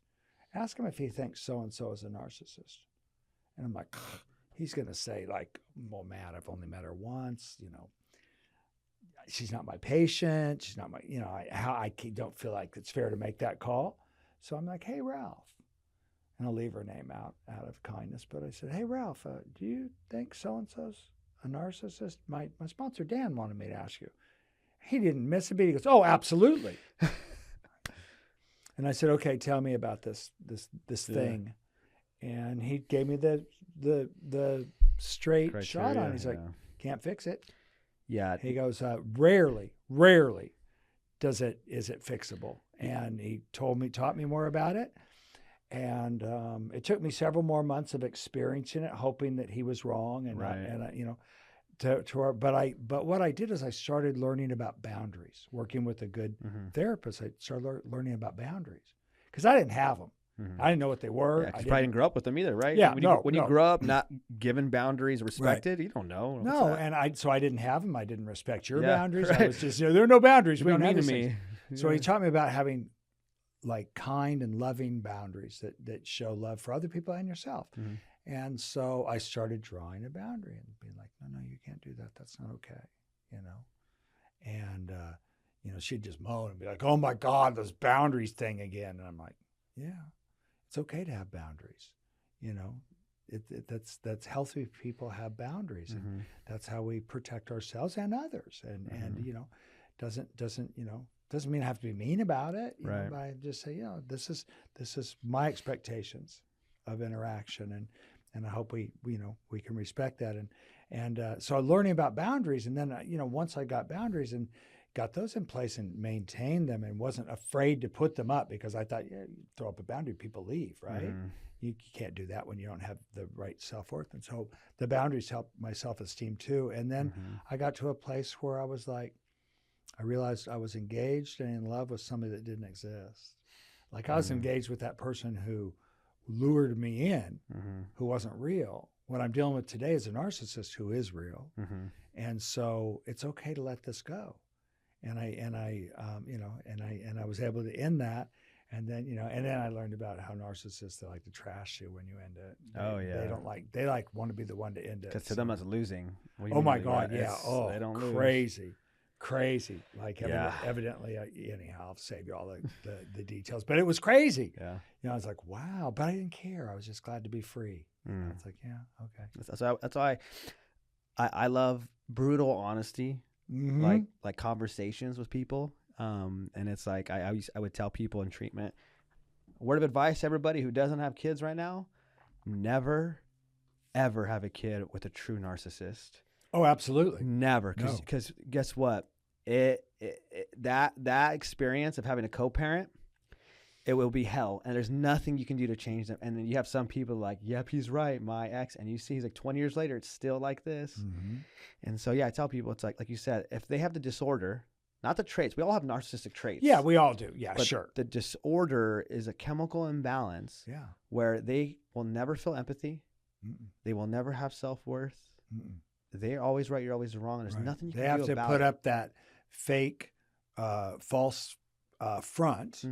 A: Ask him if he thinks so and so is a narcissist." And I'm like, he's going to say like, well, Matt, I've only met her once, she's not my patient. She's not my, I don't feel like it's fair to make that call. So I'm like, hey, Ralph, and I'll leave her name out of kindness. But I said, hey, Ralph, do you think so-and-so's a narcissist? My sponsor, Dan, wanted me to ask you. He didn't miss a beat. He goes, oh, absolutely. And I said, okay, tell me about this thing. And he gave me the straight
B: criteria,
A: shot on it. He's like, can't fix it.
B: Yeah.
A: He goes, rarely is it fixable. And he taught me more about it. And it took me several more months of experiencing it, hoping that he was wrong. But what I did is I started learning about boundaries. Working with a good therapist, I started learning about boundaries, because I didn't have them. I didn't know what they were.
B: I probably didn't grow up with them either, right?
A: Yeah,
B: when you grow up not given boundaries respected, you don't know.
A: No, and I didn't have them. I didn't respect your boundaries. Right. I was just, there are no boundaries. We don't have these. So he taught me about having like kind and loving boundaries that show love for other people and yourself. And so I started drawing a boundary and being like, no, you can't do that. That's not okay, And, she'd just moan and be like, oh my God, this boundaries thing again. And I'm like, yeah, it's okay to have boundaries. That's healthy. People have boundaries, and that's how we protect ourselves and others. And doesn't mean I have to be mean about it.
B: Right.
A: But I just say, this is my expectations of interaction, and I hope we can respect that. And so learning about boundaries, and then once I got boundaries and got those in place and maintained them, and wasn't afraid to put them up, because I thought, you throw up a boundary, people leave, right? You can't do that when you don't have the right self-worth. And so the boundaries helped my self-esteem too. And then I got to a place where I was like, I realized I was engaged and in love with somebody that didn't exist. Like I was engaged with that person who lured me in, who wasn't real. What I'm dealing with today is a narcissist who is real. And so it's okay to let this go. and I was able to end that. And then, and then I learned about how narcissists, they like to trash you when you end it. They want to be the one to end it.
B: Because to them, that's losing.
A: Oh my God. Yeah. Oh,
B: they don't
A: crazy. Like evidently, anyhow, I'll save you all the details, but it was crazy.
B: Yeah.
A: I was like, wow, but I didn't care. I was just glad to be free. I was like, yeah, okay.
B: That's why I love brutal honesty, like conversations with people. And it's like I would tell people in treatment, word of advice, everybody who doesn't have kids right now, never, ever have a kid with a true narcissist.
A: Oh, absolutely.
B: Never. Because guess what? That experience of having a co-parent, it will be hell. And there's nothing you can do to change them. And then you have some people like, yep, he's right, my ex. And you see he's like 20 years later, it's still like this. Mm-hmm. And so, I tell people, it's like you said, if they have the disorder, not the traits. We all have narcissistic traits.
A: Yeah, we all do. Yeah,
B: but
A: sure.
B: The disorder is a chemical imbalance where they will never feel empathy. Mm-mm. They will never have self-worth. Mm-mm. They're always right, you're always wrong. And there's nothing you can do about it. They have
A: to put up that fake, false front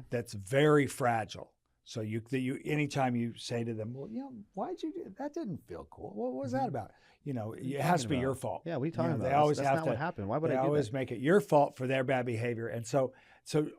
A: that's very fragile. So you anytime you say to them, well, why'd you do that? Didn't feel cool. What was that about? It has to be your fault.
B: Yeah, what are you talking about?
A: They always
B: that's
A: have
B: not
A: to.
B: What happened? Why would I do that?
A: They always make it your fault for their bad behavior, and so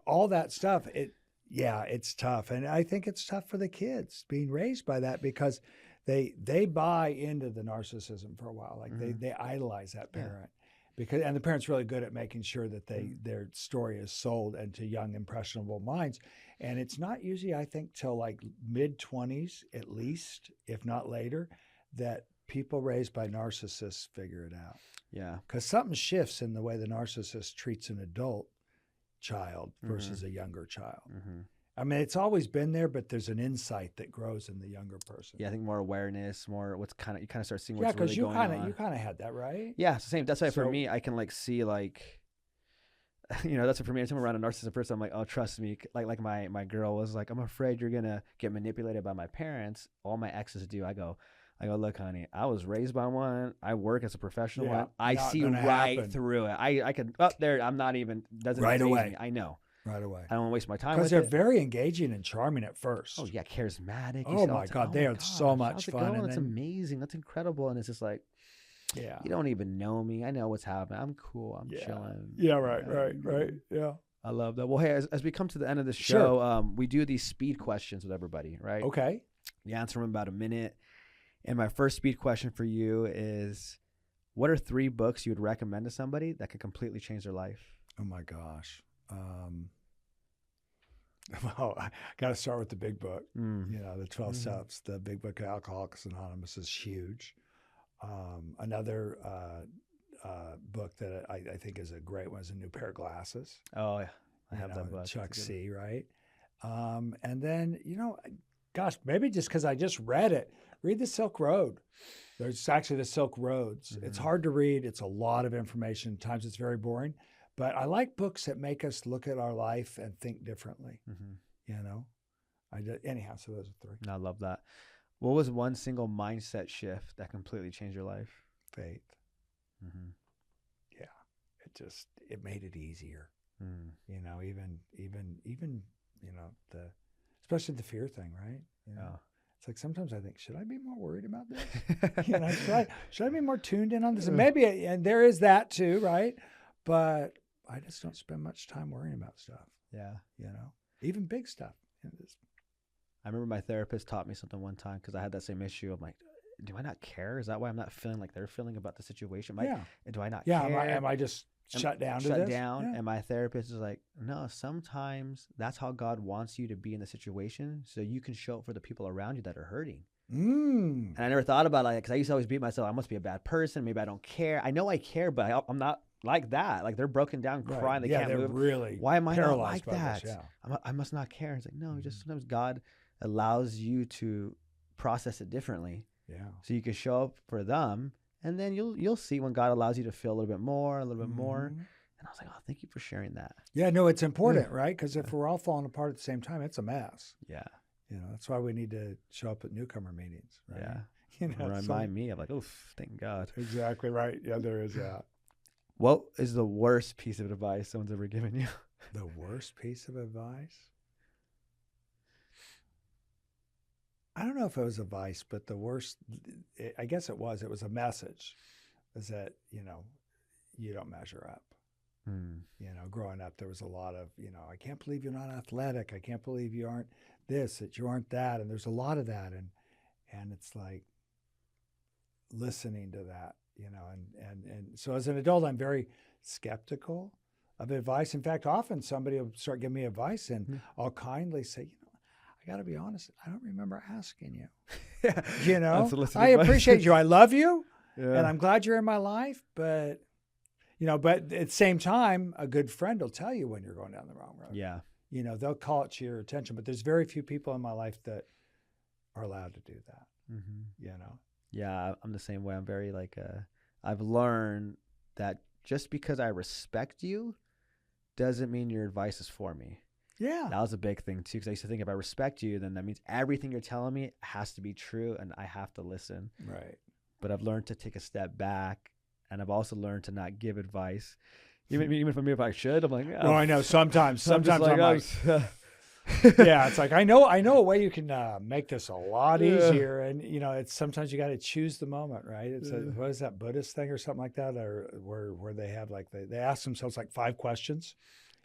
A: all that stuff. It's tough, and I think it's tough for the kids being raised by that because they buy into the narcissism for a while. Like they idolize that parent. And the parent's really good at making sure that their story is sold into young, impressionable minds. And it's not usually, I think, till like mid-20s at least, if not later, that people raised by narcissists figure it out.
B: Yeah.
A: Because something shifts in the way the narcissist treats an adult child versus a younger child. Mm-hmm. I mean, it's always been there, but there's an insight that grows in the younger person.
B: Yeah, I think more awareness, more you kind of start seeing what's really going on.
A: Yeah, because you kind of had that, right?
B: Yeah, it's the same. That's why for me, I can like see like, that's what for me. Anytime I'm around a narcissistic person, I'm like, oh, trust me. Like my girl was like, I'm afraid you're gonna get manipulated by my parents. All my exes do. I go, look, honey, I was raised by one. I work as a professional one. I see right through it. I could there. I'm not even doesn't
A: right away.
B: Me. I know.
A: Right away.
B: I don't want to waste my time
A: because they're very engaging and charming at first.
B: Oh yeah, charismatic.
A: Oh my God, they are so much fun.
B: And that's amazing. That's incredible. And it's just like, you don't even know me. I know what's happening. I'm cool. I'm chilling.
A: Yeah, right. Yeah.
B: I love that. Well, hey, as we come to the end of the show, we do these speed questions with everybody, right?
A: Okay.
B: You answer them in about a minute. And my first speed question for you is, what are 3 books you would recommend to somebody that could completely change their life?
A: Oh my gosh. Well, I got to start with the big book. The 12 Steps. The big book of Alcoholics Anonymous is huge. Another book that I think is a great one is A New Pair of Glasses.
B: Oh, yeah. I have that book.
A: Chuck C., right? And then, gosh, maybe just because I just read it, read The Silk Road. There's actually The Silk Roads. Mm-hmm. It's hard to read. It's a lot of information. At times it's very boring. But I like books that make us look at our life and think differently. Mm-hmm. Anyhow, so those are 3.
B: I love that. What was one single mindset shift that completely changed your life?
A: Faith. Mm-hmm. Yeah, it made it easier. Mm. Even especially the fear thing, right? It's like sometimes I think, should I be more worried about this? Should I be more tuned in on this? And maybe, and there is that too, right? But I just don't spend much time worrying about stuff.
B: Yeah.
A: Even big stuff.
B: I remember my therapist taught me something one time because I had that same issue. I'm like, do I not care? Is that why I'm not feeling like they're feeling about the situation? Do I not care?
A: Am I just shut down to this?
B: Shut down. Yeah. And my therapist is like, no, sometimes that's how God wants you to be in the situation so you can show up for the people around you that are hurting. And I never thought about it because I used to always beat myself. I must be a bad person. Maybe I don't care. I know I care, but I'm not like that. Like they're broken down, crying. They can't move.
A: Really
B: why am I not like that? This, I must not care. It's like, no, just sometimes God allows you to process it differently. Yeah. So you can show up for them, and then you'll see when God allows you to feel a little bit more. And I was like, oh, thank you for sharing that.
A: Yeah, no, it's important, right? Because if we're all falling apart at the same time, it's a mess.
B: Yeah.
A: That's why we need to show up at newcomer meetings, right?
B: Yeah. Remind me of like, oh, thank God.
A: Exactly right. Yeah, there is that.
B: What is the worst piece of advice someone's ever given you?
A: The worst piece of advice? I don't know if it was advice, but the worst, I guess it was a message, is that, you know, you don't measure up. You know, growing up, there was a lot of, you know, I can't believe you're not athletic. I can't believe you aren't this, that you aren't that. And there's a lot of that. And it's like listening to that, you know, and so as an adult, I'm very skeptical of advice. In fact, often somebody will start giving me advice and I'll kindly say, you know, I got to be honest, I don't remember asking you. You know, I appreciate you. I love you. And I'm glad you're in my life. But, you know, but at the same time, a good friend will tell you when you're going down the wrong road.
B: Yeah.
A: You know, they'll call it to your attention. But there's very few people in my life that are allowed to do that. You know?
B: Yeah, I'm the same way. I'm very like, I've learned that just because I respect you doesn't mean your advice is for me.
A: Yeah.
B: That was a big thing too, because I used to think if I respect you, then that means everything you're telling me has to be true and I have to listen.
A: Right.
B: But I've learned to take a step back, and I've also learned to not give advice. Even for me, if I should, I'm like,
A: well, I know sometimes I'm like, yeah, it's like, I know a way you can make this a lot easier. And, you know, it's sometimes you got to choose the moment, right? It's what is that Buddhist thing or something like that? Or where they have like, they ask themselves like 5 questions.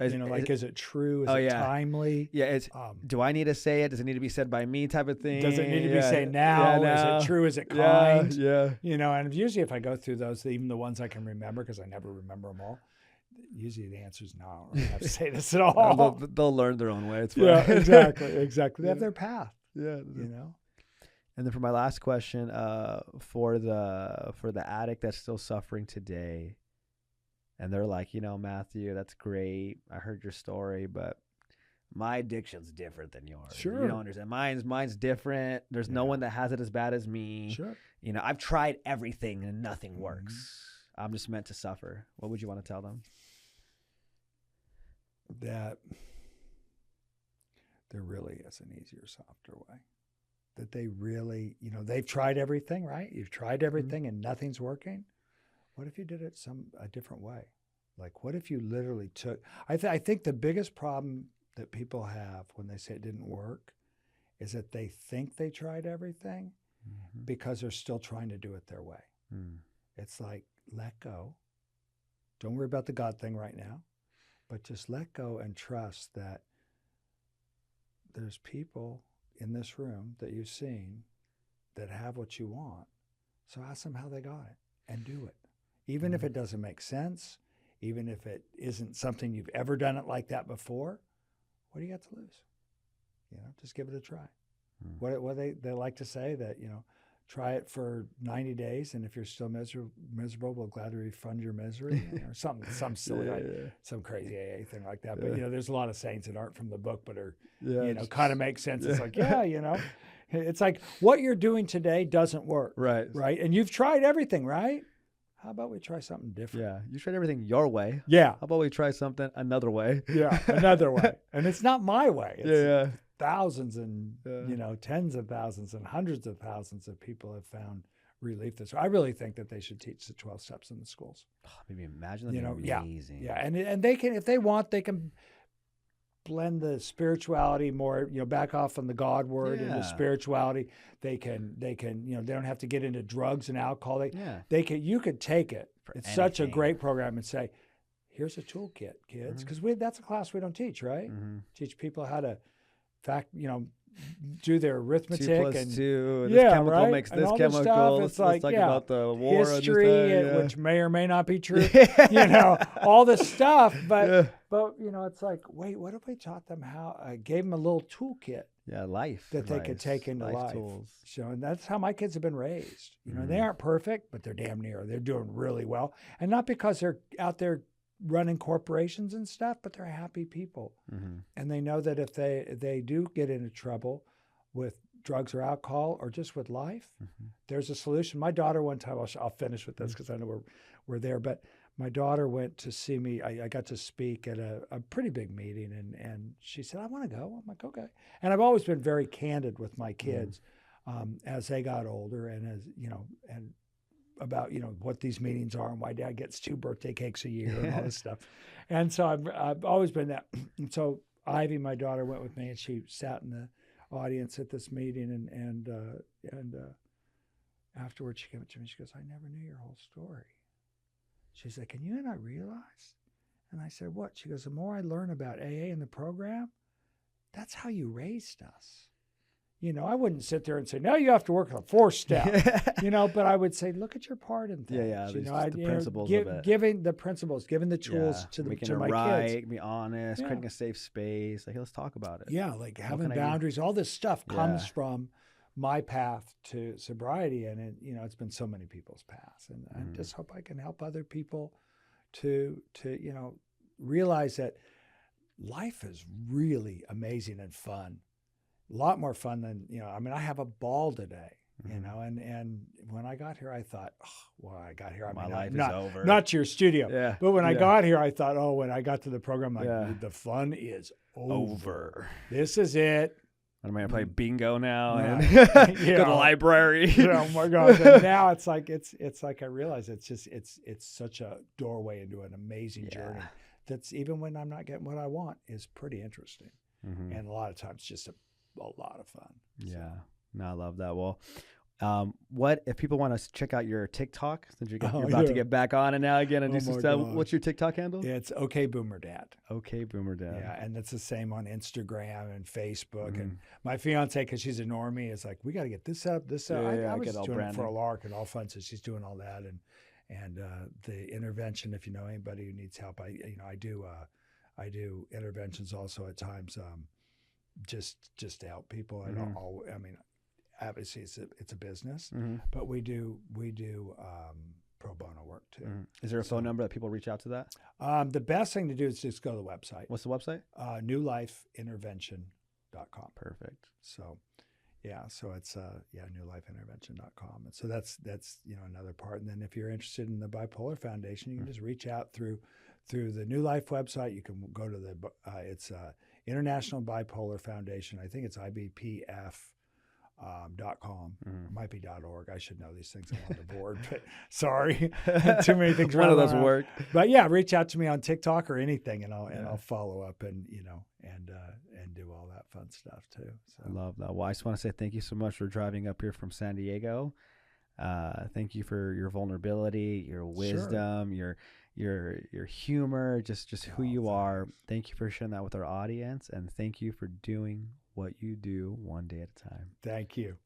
A: You know, like, is it true? Is it timely?
B: Yeah. It's, do I need to say it? Does it need to be said by me type of thing?
A: Does it need to be said now? Is it true? Is it kind?
B: Yeah.
A: You know, and usually if I go through those, even the ones I can remember, because I never remember them all, usually the answer is no. I don't really have to say this at all.
B: They'll learn their own way. It's fine.
A: Yeah, exactly. They have their path.
B: Yeah.
A: You know?
B: And then for my last question, for the addict that's still suffering today, and they're like, you know, Matthew, that's great. I heard your story, but my addiction's different than yours.
A: Sure.
B: You don't understand. Mine's different. There's no one that has it as bad as me.
A: Sure.
B: You know, I've tried everything and nothing works. I'm just meant to suffer. What would you want to tell them?
A: That there really is an easier, softer way. That they really, you know, they've tried everything, right? You've tried everything and nothing's working. What if you did it a different way? Like, what if you literally took, I think the biggest problem that people have when they say it didn't work is that they think they tried everything because they're still trying to do it their way. It's like, let go. Don't worry about the God thing right now, but just let go and trust that there's people in this room that you've seen that have what you want. So ask them how they got it and do it. Even if it doesn't make sense, even if it isn't something you've ever done it like that before, what do you got to lose? You know, just give it a try. What they like to say that, you know, try it for 90 days, and if you're still miserable, we'll gladly refund your misery, or some silly, some crazy AA thing like that. But, you know, there's a lot of sayings that aren't from the book, but are, you know, kind of make sense. It's like, you know, it's like what you're doing today doesn't work. Right. And you've tried everything, right? How about we try something different?
B: Yeah. You tried everything your way.
A: Yeah.
B: How about we try something another way?
A: Yeah. Another way. And it's not my way. It's thousands and, you know, tens of thousands and hundreds of thousands of people have found relief this way. I really think that they should teach the 12 steps in the schools.
B: Maybe imagine that. You know, amazing.
A: Yeah. And they can, if they want, they can blend the spirituality more, you know, back off on the God word into spirituality. They can, you know, they don't have to get into drugs and alcohol. You could take it. It's such a great program and say, here's a toolkit, kids. Because that's a class we don't teach, right? Teach people how to, you know, do their arithmetic
B: 2 +
A: and
B: 2, this chemical makes this chemical.
A: It's like,
B: let's talk about the war
A: history, which may or may not be true. You know, all this stuff. But you know, it's like, wait, what if we taught them how? I gave them a little toolkit.
B: Life
A: that they could take into life.
B: Tools.
A: So, and that's how my kids have been raised. You know, they aren't perfect, but they're damn near. They're doing really well, and not because they're out there running corporations and stuff, but they're happy people. And they know that if they do get into trouble with drugs or alcohol or just with life, there's a solution. My daughter one time, I'll finish with this because I know we're there, but my daughter went to see me. I got to speak at a pretty big meeting, and she said, I want to go. I'm like, okay. And I've always been very candid with my kids as they got older, and as, you know, and about, what these meetings are and why Dad gets 2 birthday cakes a year and all this stuff. And so I've always been that. And so Ivy, my daughter, went with me, and she sat in the audience at this meeting, and afterwards she came up to me. She goes, "I never knew your whole story." She's like, "And you and I realized?" And I said, "What?" She goes, "The more I learn about AA and the program, that's how you raised us." I wouldn't sit there and say, "No, you have to work on the 4th step," but I would say, look at your part in things.
B: The principles of it.
A: Giving the principles, giving the tools to my kids.
B: Be honest, creating a safe space. Like, let's talk about it.
A: Yeah, like having boundaries. All this stuff comes from my path to sobriety, and it's been so many people's paths, and I just hope I can help other people to realize that life is really amazing and fun. A lot more fun than, I have a ball today, and when I got here, I thought, I got here.
B: My life is over.
A: Not to your studio. Yeah. But when I got here, I thought, when I got to the program, the fun is over. This is it.
B: I'm going to play bingo now and go to the library.
A: Oh my God. And now it's like I realize it's such a doorway into an amazing journey that's, even when I'm not getting what I want, is pretty interesting. And a lot of times just a lot of fun.
B: Yeah. No, I love that. Well, what if people want to check out your TikTok, since you're about to get back on it now again and do some stuff? What's your TikTok handle?
A: It's OK Boomer Dad.
B: OK Boomer Dad.
A: Yeah, and it's the same on Instagram and Facebook. And my fiance, because she's a normie, is like, we got to get this up. I was doing it for a lark and all fun, so she's doing all that. And the intervention, if you know anybody who needs help, I do interventions also at times, just to help people. Obviously it's a business, but we do pro bono work too.
B: Is there a phone number that people reach out to that?
A: The best thing to do is just go to the website.
B: What's the website?
A: newlifeintervention.com.
B: Perfect.
A: So so it's newlifeintervention.com. And so that's another part. And then if you're interested in the Bipolar Foundation, you can just reach out through the New Life website. You can go to it's International Bipolar Foundation. I think it's IBPF.com. It might be .org. I should know these things. I'm on the board, but sorry, too many things.
B: One of those work.
A: But reach out to me on TikTok or anything, and I'll follow up and do all that fun stuff too. So.
B: I love that. Well, I just want to say thank you so much for driving up here from San Diego. Thank you for your vulnerability, your wisdom, your humor, just who you are. Thank you for sharing that with our audience, and thank you for doing what you do one day at a time.
A: Thank you.